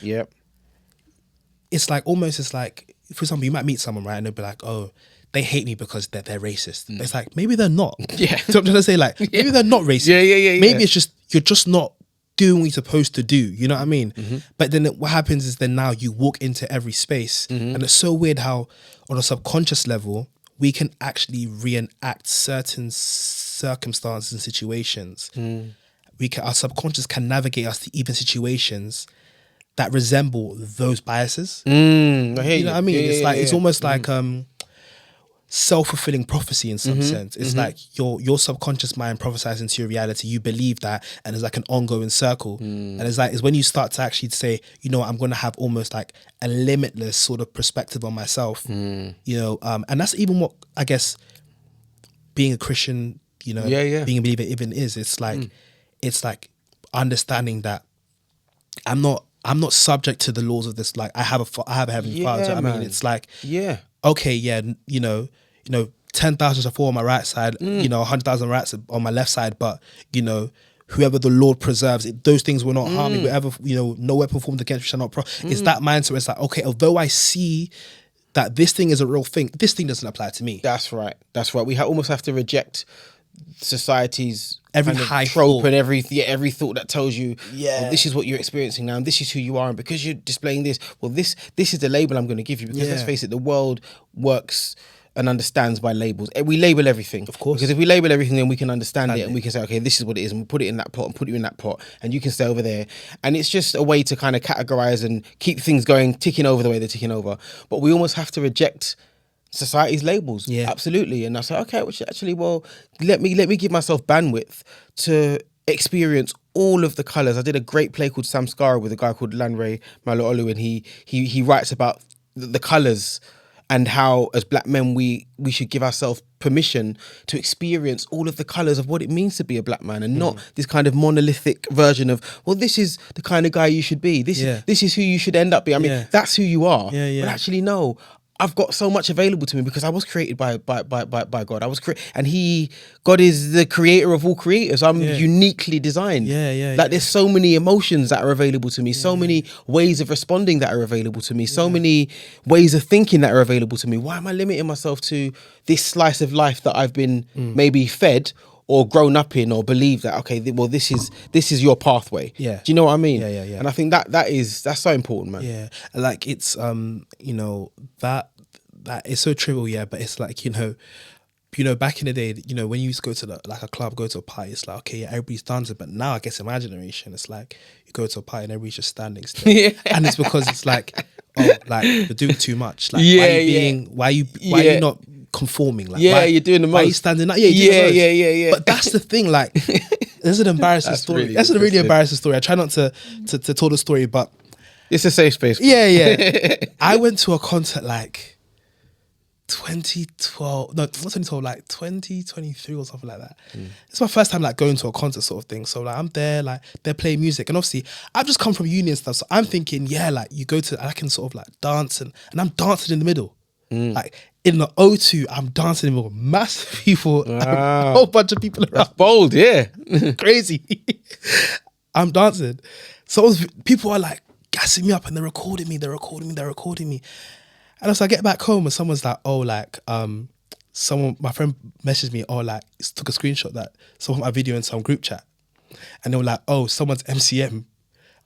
it's like almost, it's like, for example, you might meet someone, right, and they'll be like, oh, they hate me because they're racist. It's like, maybe they're not. Yeah. So I'm trying to say, like, maybe they're not racist. Yeah. Maybe it's just, you're just not doing what you're supposed to do. You know what I mean? But then what happens is then now you walk into every space, and it's so weird how on a subconscious level, we can actually reenact certain circumstances and situations. Our subconscious can navigate us to even situations that resemble those biases. I hear you. You know what I mean? It's like it's almost like self-fulfilling prophecy in some sense. It's like your subconscious mind prophesies into your reality. You believe that, and it's like an ongoing circle. And it's when you start to actually say, you know, I'm going to have almost like a limitless sort of perspective on myself. You know, and that's even what I guess being a Christian, you know, being a believer even is. It's like understanding that I'm not subject to the laws of this. Like I have a heavenly father. So, I mean, it's like, okay, you know, 10,000 shall fall on my right side, you know, 100,000 rats on my left side, but you know, whoever the Lord preserves, those things will not harm me. Whatever, you know, no weapon formed against me shall not prosper. It's that mindset where it's like, okay, although I see that this thing is a real thing, this thing doesn't apply to me. That's right. We almost have to reject society's every kind of high trope thought. And every thought that tells you, well, this is what you're experiencing now, and this is who you are, and because you're displaying this, well, this is the label I'm going to give you. Because let's face it, the world works and understands by labels. We label everything, of course, because if we label everything, then we can understand it, and we can say, okay, this is what it is, and we put it in that pot, and put you in that pot, and you can stay over there. And it's just a way to kind of categorize and keep things going, ticking over the way they're ticking over. But we almost have to reject society's labels. Absolutely. And I say, okay, which actually, well, let me give myself bandwidth to experience all of the colours. I did a great play called Samskara with a guy called Lanre Malolu, and he writes about the colours and how as black men we should give ourselves permission to experience all of the colours of what it means to be a black man, and not this kind of monolithic version of, well, this is the kind of guy you should be. This is who you should end up being. I mean, that's who you are. But actually, no. I've got so much available to me because I was created by God. God is the creator of all creators. I'm uniquely designed. Like there's so many emotions that are available to me, so many ways of responding that are available to me, so many ways of thinking that are available to me. Why am I limiting myself to this slice of life that I've been maybe fed or grown up in, or believe that, okay, well, this is your pathway. Do you know what I mean? And I think that's so important, man. Yeah, like it's you know, that is so trivial, but it's like, you know, back in the day, you know, when you used to go to a club, go to a party, it's like, okay, everybody's dancing. But now, I guess in my generation, it's like you go to a party and everybody's just standing still, and it's because it's like, oh, like you're doing too much. Like, why are you not conforming? Like, you're doing the most. Why are you standing up? Yeah. But that's the thing. Like, there's an embarrassing story. Really that's a really embarrassing story. I try not to tell the story, but it's a safe space. I went to a concert like 2012, no, not 2012, like 2023 or something like that. It's my first time like going to a concert sort of thing. So like I'm there, like they're playing music, and obviously I've just come from uni and stuff. So I'm thinking, like you go to, I can sort of like dance, and I'm dancing in the middle. Like in the O2, I'm dancing with massive people, and a whole bunch of people around. That's bold, yeah. Crazy. I'm dancing. So people are like gassing me up and they're recording me. And so I get back home and someone's like, oh, like, my friend messaged me, oh, like, took a screenshot that someone put my video in some group chat. And they were like, oh, someone's MCM.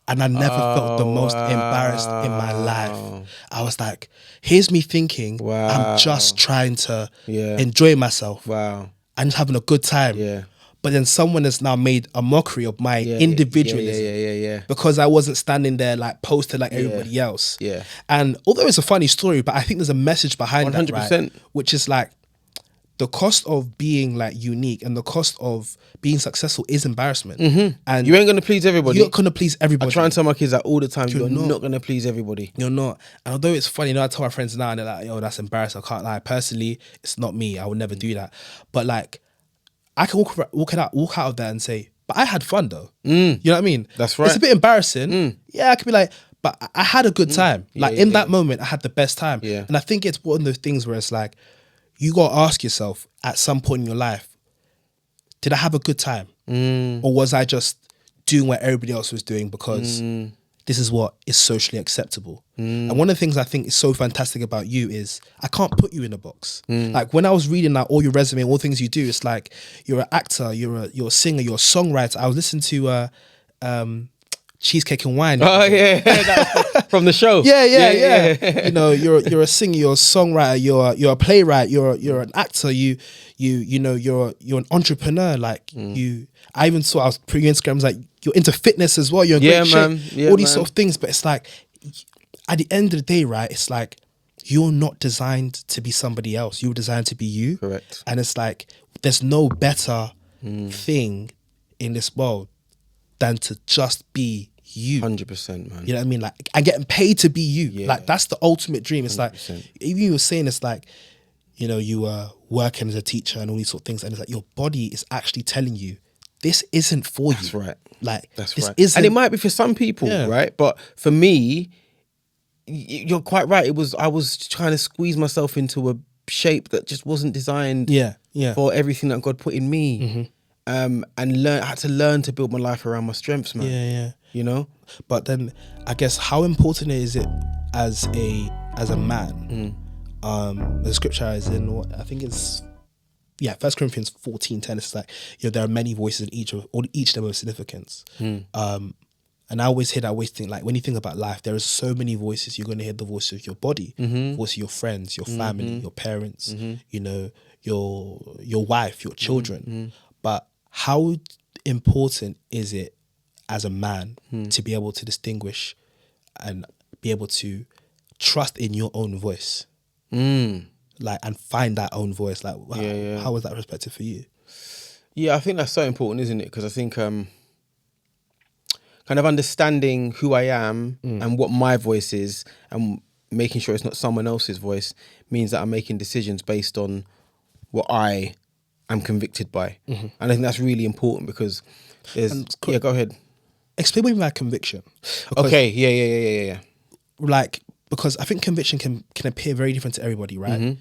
And I never felt the most embarrassed in my life. I was like, here's me thinking, I'm just trying to enjoy myself. Wow. I'm just having a good time. Yeah. But then someone has now made a mockery of my individualism. Yeah. Because I wasn't standing there like posted like everybody else. Yeah. And although it's a funny story, but I think there's a message behind 100%. that, right? Which is like, the cost of being like unique and the cost of being successful is embarrassment. Mm-hmm. And you ain't gonna please everybody. You're not gonna please everybody. I try and tell my kids that all the time. You're not gonna please everybody. You're not. And although it's funny, I tell my friends now and they're like, yo, that's embarrassing. I can't lie. Personally, it's not me. I would never do that. But like, I can walk out of there and say, but I had fun though. You know what I mean? That's right. It's a bit embarrassing. Yeah, I could be like, but I had a good time. Like in that moment, I had the best time. Yeah. And I think it's one of those things where it's like, you got to ask yourself at some point in your life, did I have a good time? Or was I just doing what everybody else was doing because this is what is socially acceptable? And one of the things I think is so fantastic about you is I can't put you in a box. Like when I was reading like all your resume, all the things you do, it's like you're an actor, you're a singer, you're a songwriter. I was listening to Cheesecake and Wine. Oh yeah, from the show. Yeah. You know, you're a singer, you're a songwriter, you're a playwright, you're an actor. You know you're an entrepreneur. Like I even saw I was putting your Instagrams like you're into fitness as well. You're in great shape. All these sort of things, but it's like at the end of the day, right? It's like you're not designed to be somebody else. You were designed to be you. Correct. And it's like there's no better thing in this world than to just be you. 100%, man. You know what I mean? Like, and getting paid to be you. Yeah. Like, that's the ultimate dream. It's 100%. like, even you were saying, it's like, you know, you were working as a teacher and all these sort of things, and it's like your body is actually telling you, this isn't for you. That's right. Like, that's this right. isn't. And it might be for some people, right? But for me, you're quite right. I was trying to squeeze myself into a shape that just wasn't designed for everything that God put in me. And I had to learn to build my life around my strengths, man. Yeah. You know? But then I guess how important is it as a man? The scripture is in, I think it's 1 Corinthians 14:10. It's like, you know, there are many voices in each of them of significance. And I always hear that, I always think like when you think about life, there are so many voices. You're going to hear the voice of your body, voice of your friends, your family, your parents, you know, your wife, your children. But how important is it as a man to be able to distinguish and be able to trust in your own voice? Like, and find that own voice. Like, how was that perspective for you? Yeah, I think that's so important, isn't it? Because I think kind of understanding who I am and what my voice is and making sure it's not someone else's voice means that I'm making decisions based on what I am convicted by. And I think that's really important because there's... Yeah, go ahead. Explain what you mean by conviction. Okay, yeah. Like, because I think conviction can appear very different to everybody, right?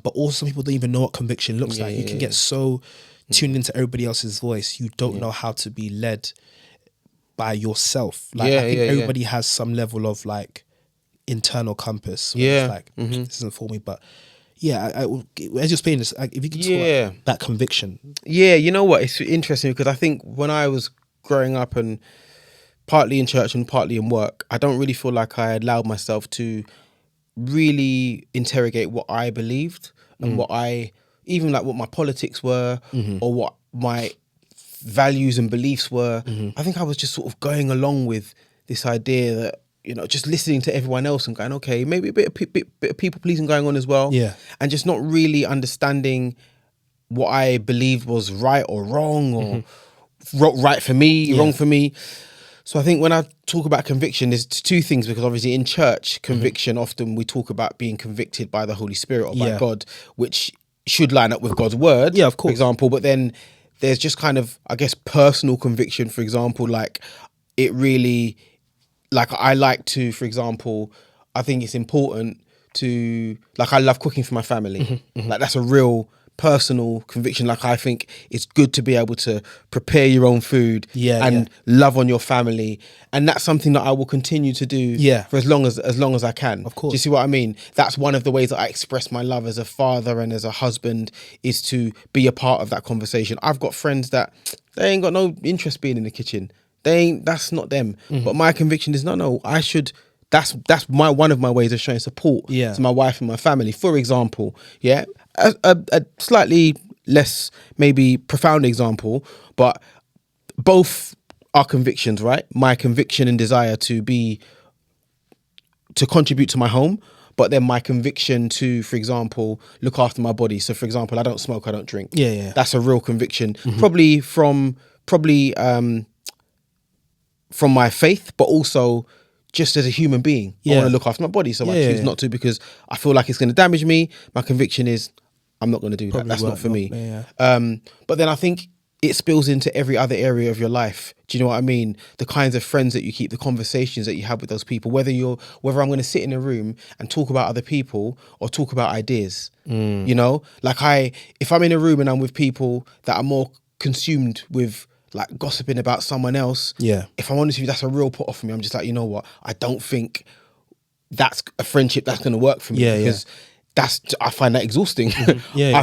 But also some people don't even know what conviction looks like. You can get so tuned into everybody else's voice, you don't know how to be led by yourself. Like, I think everybody has some level of like internal compass. Where it's like, this isn't for me, but I as you're explaining this, like, if you could talk about that conviction. Yeah, you know what? It's interesting because I think when I was growing up and partly in church and partly in work, I don't really feel like I allowed myself to really interrogate what I believed and what even like what my politics were or what my values and beliefs were. I think I was just sort of going along with this idea that, you know, just listening to everyone else and going, okay, maybe a bit of people pleasing going on as well. Yeah. And just not really understanding what I believed was right or wrong or right for me, wrong for me. So I think when I talk about conviction, there's two things, because obviously in church, conviction, often we talk about being convicted by the Holy Spirit or by God, which should line up with God's word, of course, for example. But then there's just kind of, I guess, personal conviction, for example, like it really, like I like to, for example, I think it's important to, like, I love cooking for my family. Like, that's a real personal conviction. Like, I think it's good to be able to prepare your own food and love on your family, and that's something that I will continue to do for as long as I can. Of course. Do you see what I mean? That's one of the ways that I express my love as a father and as a husband, is to be a part of that conversation. I've got friends that they ain't got no interest being in the kitchen. That's not them. But my conviction is no, I should. That's one of my ways of showing support to my wife and my family. For example, a slightly less maybe profound example, but both are convictions, right? My conviction and desire to contribute to my home, but then my conviction to, for example, look after my body. So, for example, I don't smoke, I don't drink. That's a real conviction. Probably from my faith, but also just as a human being. I want to look after my body, so I choose not to, because I feel like it's going to damage me. My conviction is I'm not going to do that. That's not for me. But then I think it spills into every other area of your life. Do you know what I mean? The kinds of friends that you keep, the conversations that you have with those people, whether I'm going to sit in a room and talk about other people or talk about ideas. You know, like if I'm in a room and I'm with people that are more consumed with like gossiping about someone else, if I'm honest with you, that's a real put off for me. I'm just like, you know what? I don't think that's a friendship that's going to work for me, because I find that exhausting. I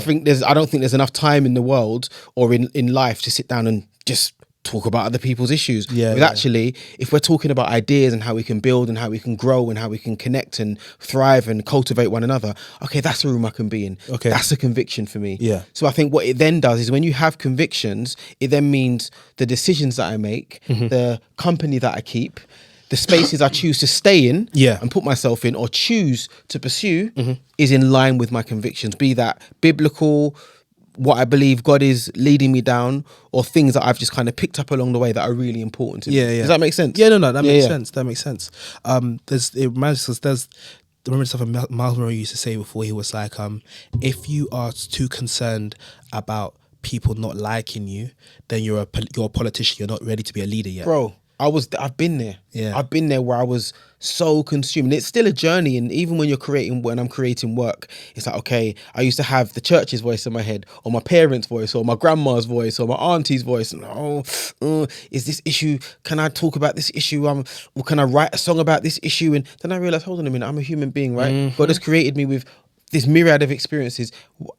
don't think there's enough time in the world or in life to sit down and just talk about other people's issues. Actually, if we're talking about ideas and how we can build and how we can grow and how we can connect and thrive and cultivate one another, okay, that's a room I can be in. Okay, that's a conviction for me. So I think what it then does is, when you have convictions, it then means the decisions that I make, the company that I keep, the spaces I choose to stay in and put myself in or choose to pursue is in line with my convictions, be that biblical, what I believe God is leading me down, or things that I've just kind of picked up along the way that are really important to me. Does that make sense? No, that makes sense. That makes sense. It reminds us, remember stuff Miles Monroe used to say before, he was like, if you are too concerned about people not liking you, then you're a politician. You're not ready to be a leader yet. Bro, I've been there. I've been there where I was so consumed. And it's still a journey. And even when I'm creating work, it's like, okay, I used to have the church's voice in my head, or my parents' voice, or my grandma's voice, or my auntie's voice. And is this issue? Can I talk about this issue? Or can I write a song about this issue? And then I realized, hold on a minute, I'm a human being, right? God has created me with this myriad of experiences,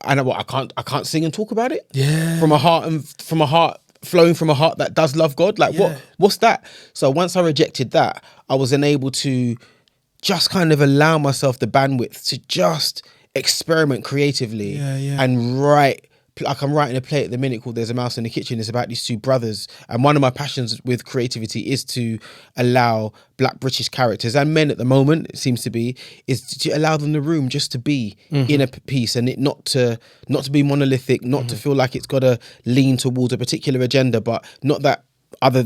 and I can't sing and talk about it. From a heart flowing from a heart that does love God. Like, what's that? So once I rejected that, I was then able to just kind of allow myself the bandwidth to just experiment creatively and write. Like, I'm writing a play at the minute called There's a Mouse in the Kitchen. It's about these two brothers. And one of my passions with creativity is to allow Black British characters, and men at the moment, it seems to be, is to allow them the room just to be in a piece, and it not to be monolithic, not to feel like it's got to lean towards a particular agenda, but not that other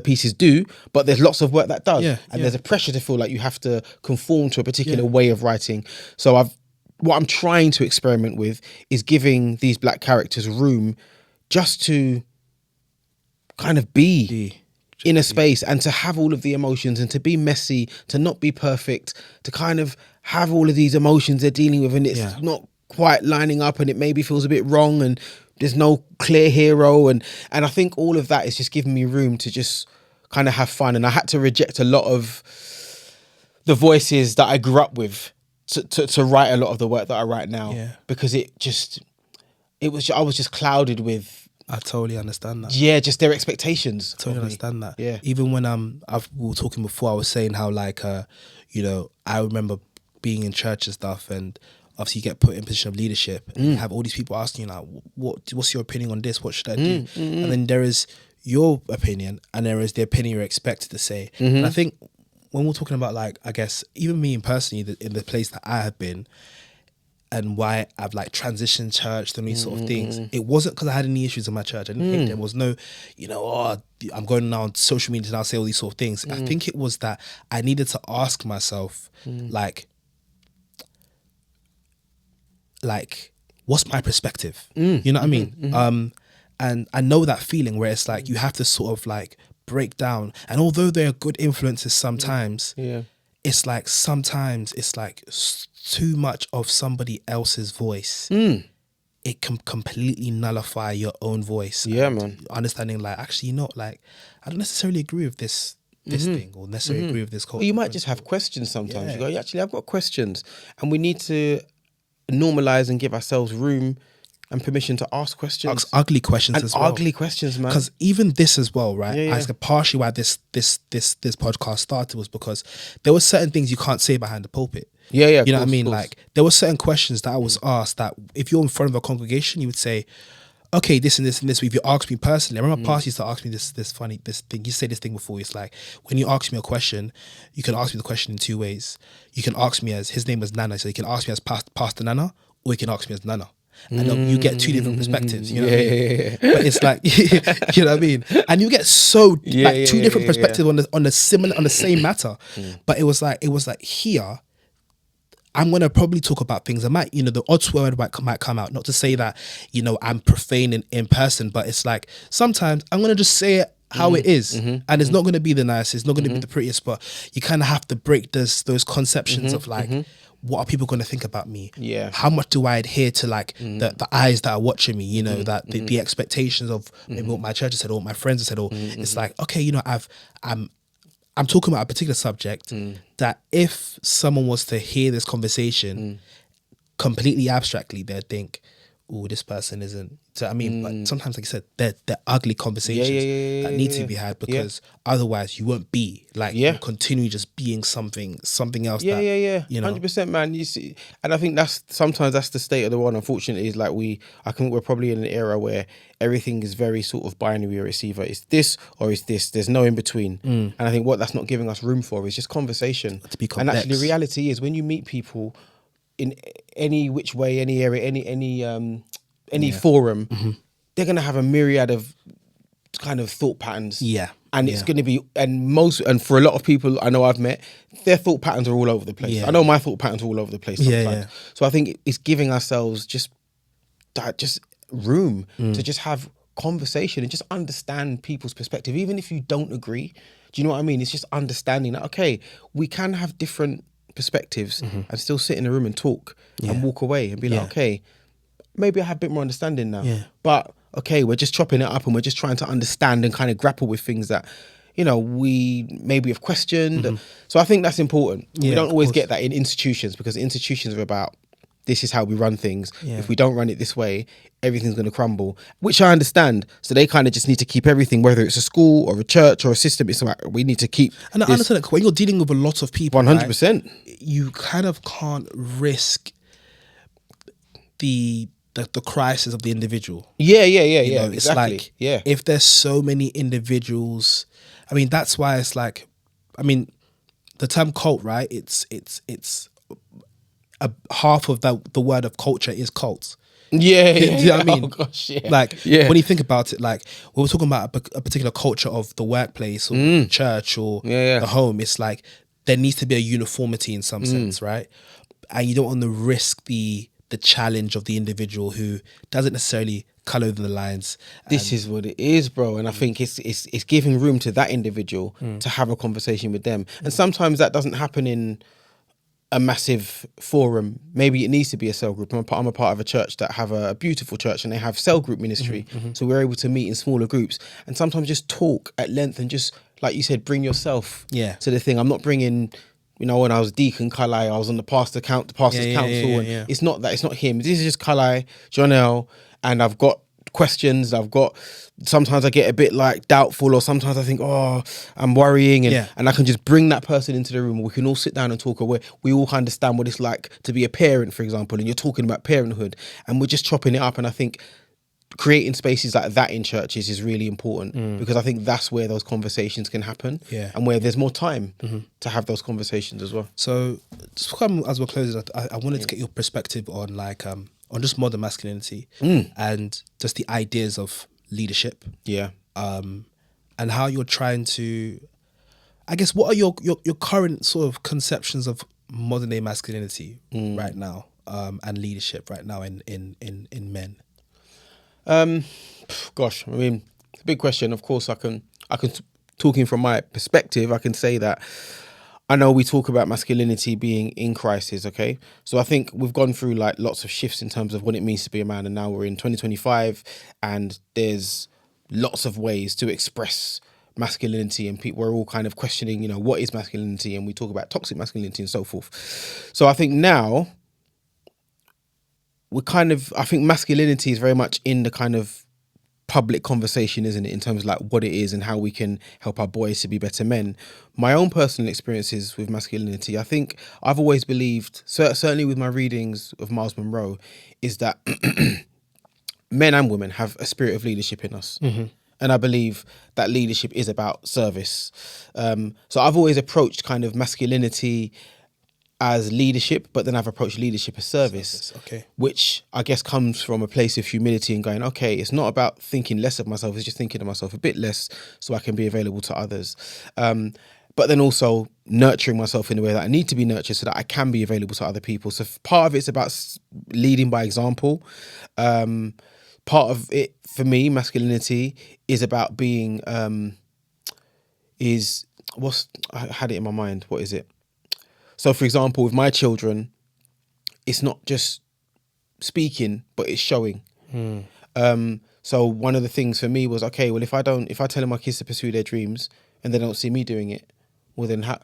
pieces do, but there's lots of work that does. And there's a pressure to feel like you have to conform to a particular way of writing. So what I'm trying to experiment with is giving these Black characters room just to kind of be in a space, and to have all of the emotions, and to be messy, to not be perfect, to kind of have all of these emotions they're dealing with, and it's not quite lining up, and it maybe feels a bit wrong, and there's no clear hero. And I think all of that is just giving me room to just kind of have fun. And I had to reject a lot of the voices that I grew up with to write a lot of the work that I write now, because I was just clouded with. I totally understand that. Yeah, just their expectations. I totally understand that. Yeah. Even when we were talking before, I was saying how, like, I remember being in church and stuff, and obviously you get put in a position of leadership, and you have all these people asking you, like, what's your opinion on this? What should I do? And then there is your opinion, and there is the opinion you're expected to say. And I think when we're talking about, like, I guess even me personally, in the place that I have been, and why I've like transitioned church and these sort of things, it wasn't because I had any issues in my church. I didn't think there was no, I'm going now on social media to now say all these sort of things. I think it was that I needed to ask myself, like, what's my perspective? You know what I mean? And I know that feeling where it's like you have to sort of like break down. And although there are good influences sometimes, it's like sometimes it's like too much of somebody else's voice. It can completely nullify your own voice. Yeah, man. Understanding like, actually, you know, like, I don't necessarily agree with this thing, or necessarily agree with this culture. Well, you might just have questions sometimes. You go, actually, I've got questions, and we need to normalize and give ourselves room and permission to ask questions. Ask ugly questions and as well. Ugly questions, man. Because even this as well, right? Yeah, yeah. I think partially why this podcast started was because there were certain things you can't say behind the pulpit. Yeah. You know what I mean? Like, there were certain questions that I was asked that if you're in front of a congregation, you would say, okay, this and this and this. If you ask me personally, I remember pastor used to ask me this thing. You said this thing before. It's like, when you ask me a question, you can ask me the question in two ways. You can ask me as, his name was Nana, so you can ask me as Pastor Nana, or you can ask me as Nana. And you get two different perspectives, you know what I mean? Yeah. But it's like, you know what I mean? And you get so two different perspectives on the same matter. But it was like here, I'm gonna probably talk about things. I might, you know, the odd word might come out. Not to say that, you know, I'm profane in person, but it's like sometimes I'm gonna just say it how it is, and it's not gonna be the nicest, it's not gonna be the prettiest, but you kind of have to break those conceptions of like, what are people going to think about me? Yeah. How much do I adhere to like the eyes that are watching me? You know, that the expectations of maybe what my church has said or what my friends have said. Or it's like, okay, you know, I'm talking about a particular subject that if someone was to hear this conversation completely abstractly, they'd think, oh, this person isn't. So I mean, but sometimes, like I said, they're ugly conversations that need to be had, because otherwise you won't be like, you'll continue just being something else. You know, 100%, man. You see, and I think sometimes that's the state of the world. Unfortunately, is like I think we're probably in an era where everything is very sort of binary, or it's either it's this or it's this. There's no in between. And I think what that's not giving us room for is just conversation. To be complex. And actually, the reality is when you meet people in any which way, any area, any forum, they're going to have a myriad of kind of thought patterns. And it's going to be, and for a lot of people I know I've met, their thought patterns are all over the place. I know my thought patterns are all over the place sometimes. So I think it's giving ourselves just room to just have conversation and just understand people's perspective, even if you don't agree. Do you know what I mean? It's just understanding that, okay, we can have different perspectives and still sit in a room and talk and walk away and be like, okay, maybe I have a bit more understanding now. But okay, we're just chopping it up and we're just trying to understand and kind of grapple with things that, you know, we maybe have questioned. So I think that's important. We don't always get that in institutions, because institutions are about, this is how we run things. If we don't run it this way, everything's going to crumble, which I understand. So they kind of just need to keep everything, whether it's a school or a church or a system, it's like, we need to keep. And I understand that when you're dealing with a lot of people, 100%, right, you kind of can't risk the crisis of the individual. You know, it's exactly. Like, if there's so many individuals, I mean, that's why it's like, I mean, the term cult, right? It's a half of the word of culture is cult. You know what I mean? Oh gosh, Like, when you think about it, like, when we're talking about a particular culture of the workplace or the church or the home, it's like there needs to be a uniformity in some sense, right? And you don't want to risk the challenge of the individual who doesn't necessarily colour within the lines. This is what it is, bro. And I think it's giving room to that individual to have a conversation with them. And sometimes that doesn't happen in a massive forum. Maybe it needs to be a cell group. I'm a part of a church that have a beautiful church, and they have cell group ministry. So we're able to meet in smaller groups and sometimes just talk at length and just, like you said, bring yourself to the thing. I'm not bringing, you know, when I was Deacon Cal-I, I was on the pastor's council, and it's not that, it's not him. This is just Cal-I Jonel, and I've got questions. Sometimes I get a bit like doubtful, or sometimes I think, oh, I'm worrying, and I can just bring that person into the room. We can all sit down and talk. Where we all understand what it's like to be a parent, for example, and you're talking about parenthood, and we're just chopping it up. And I think creating spaces like that in churches is really important, because I think that's where those conversations can happen, and where there's more time to have those conversations as well. So, just as we're closing, I wanted to get your perspective on like on just modern masculinity and just the ideas of leadership, and how you're trying to, I guess, what are your current sort of conceptions of modern day masculinity right now, and leadership right now in men? Gosh, I mean, it's a big question. Of course, I can talking from my perspective, I can say that I know we talk about masculinity being in crisis, okay? So I think we've gone through like lots of shifts in terms of what it means to be a man, and now we're in 2025 and there's lots of ways to express masculinity, and people are all kind of questioning, you know, what is masculinity, and we talk about toxic masculinity and so forth. So I think now I think masculinity is very much in the kind of public conversation, isn't it, in terms of like what it is and how we can help our boys to be better men. My own personal experiences with masculinity, I think I've always believed, certainly with my readings of Miles Monroe, is that men and women have a spirit of leadership in us. Mm-hmm. And I believe that leadership is about service. So I've always approached kind of masculinity as leadership, but then I've approached leadership as service. Okay. Which I guess comes from a place of humility and going, okay, it's not about thinking less of myself, it's just thinking of myself a bit less so I can be available to others. But then also nurturing myself in the way that I need to be nurtured so that I can be available to other people. So part of it's about leading by example. Part of it, for me, masculinity is about being, I had it in my mind, what is it? So, for example, with my children, it's not just speaking, but it's showing. So one of the things for me was, okay, well, if I tell my kids to pursue their dreams and they don't see me doing it, well, then how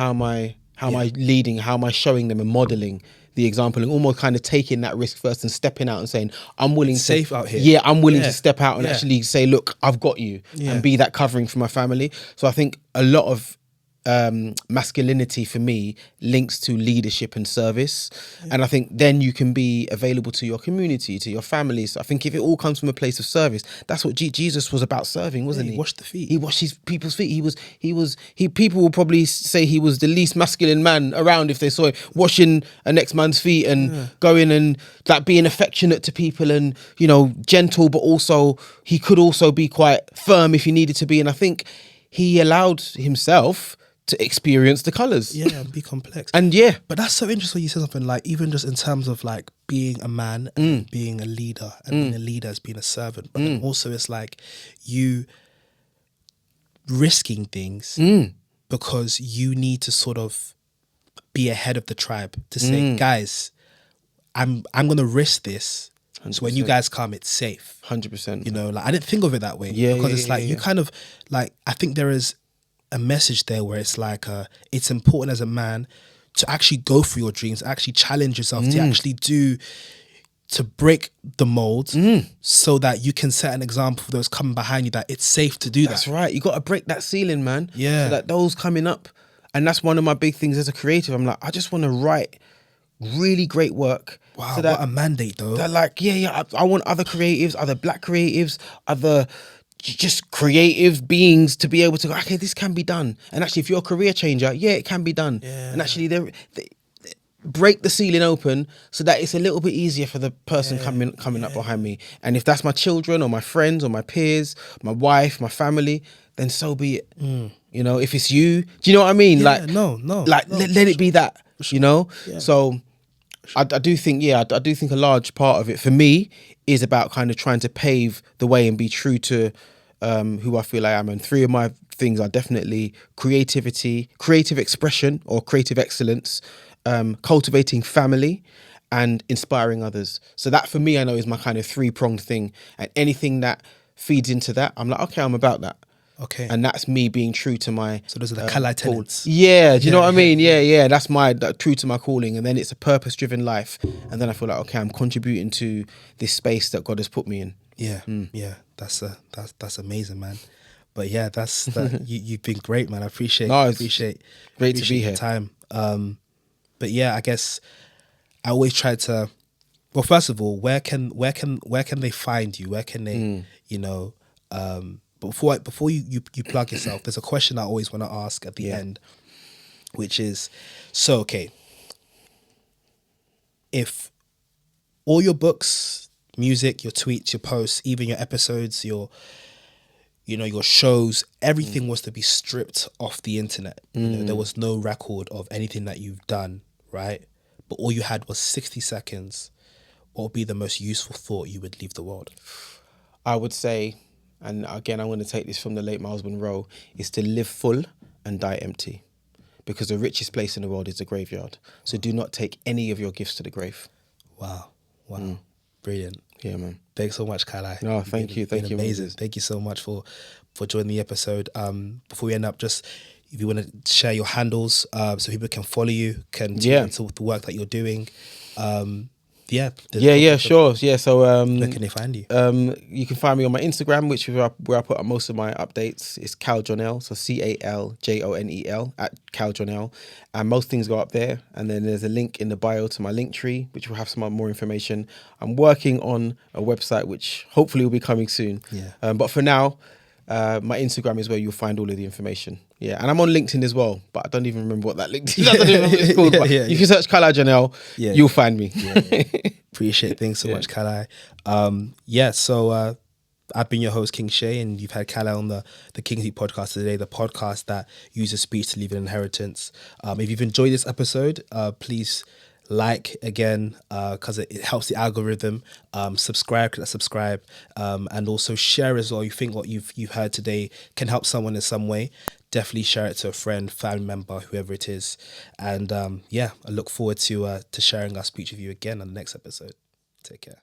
am I leading? How am I showing them and modeling the example, and almost kind of taking that risk first and stepping out and saying, I'm willing it's safe out here. Yeah, I'm willing to step out and actually say, look, I've got you, and be that covering for my family. So I think a lot of masculinity for me links to leadership and service, and I think then you can be available to your community, to your family. So I think if it all comes from a place of service, that's what Jesus was about, serving, wasn't he? He washed the feet. He washed his people's feet. People will probably say he was the least masculine man around if they saw him washing a next man's feet and going and like being affectionate to people and, you know, gentle, but also he could also be quite firm if he needed to be. And I think he allowed himself to experience the colours. Yeah, and be complex. And but that's so interesting. You said something like, even just in terms of like being a man and being a leader, and being a leader as being a servant, but then also it's like you risking things because you need to sort of be ahead of the tribe to say, guys, I'm gonna risk this. 100%. So when you guys come, it's safe. 100%. You know, like I didn't think of it that way. Because it's like you kind of like, I think there is a message there where it's like it's important as a man to actually go for your dreams, actually challenge yourself, to actually to break the mold so that you can set an example for those coming behind you that it's safe to do that. That's right. You got to break that ceiling, man. Yeah. So that those coming up, and that's one of my big things as a creative. I'm like, I just want to write really great work. Wow, so that, what a mandate though. They're like, I want other creatives, other black creatives, other just creative beings to be able to go, okay, this can be done. And actually, if you're a career changer, it can be done. Yeah. And actually, they break the ceiling open so that it's a little bit easier for the person coming up behind me. And if that's my children or my friends or my peers, my wife, my family, then so be it. You know, if it's you, do you know what I mean? Yeah, let it be that, you know? Yeah. So I do think a large part of it for me is about kind of trying to pave the way and be true to who I feel I am. And three of my things are definitely creativity, creative expression or creative excellence, cultivating family, and inspiring others. So that for me, I know is my kind of three-pronged thing. And anything that feeds into that, I'm like, okay, I'm about that. Okay. And that's me being true to my... So those are the Cal-I tenets. Yeah, do you know what I mean? Yeah. That's true to my calling. And then it's a purpose-driven life. And then I feel like, okay, I'm contributing to this space that God has put me in. Yeah, yeah. That's amazing, man. But yeah, you've been great, man. I appreciate great to be here. Time. But yeah, I guess I always try to. Well, first of all, where can they find you? Where can they, you know? Before you plug yourself, there's a question I always want to ask at the end, which is, so okay, if all your books, music, your tweets, your posts, even your episodes, your shows, everything was to be stripped off the internet. You know, there was no record of anything that you've done, right? But all you had was 60 seconds. What would be the most useful thought you would leave the world? I would say, and again, I'm going to take this from the late Miles Monroe, is to live full and die empty. because the richest place in the world is the graveyard. So do not take any of your gifts to the grave. Wow. Brilliant. Yeah, man. Thanks so much, Cal-I. No, thank you. Thank you. Amazing. Moses. Thank you so much for joining the episode. Before we end up, just if you want to share your handles, so people can follow you, can tune into the work that you're doing. Sure. Yeah. So where can they find you? You can find me on my Instagram, which is where I put up most of my updates. It's Cal Jonel, so CALJONEL @Cal Jonel, and most things go up there. And then there's a link in the bio to my link tree, which will have some more information. I'm working on a website which hopefully will be coming soon. Yeah. But for now, my Instagram is where you'll find all of the information. Yeah, and I'm on LinkedIn as well, but I don't even remember what that LinkedIn. I don't even remember what it's called. But you can search Cal-I Jonel, you'll find me. Appreciate it. Thanks so much, Cal-I. So I've been your host, King Shay, and you've had Cal-I on the Kingsley podcast today, the podcast that uses speech to leave an inheritance. If you've enjoyed this episode, please like again, because it helps the algorithm. Subscribe, and also share as well. You think what you've heard today can help someone in some way, definitely share it to a friend, family member, whoever it is. And I look forward to sharing our speech with you again on the next episode. Take care.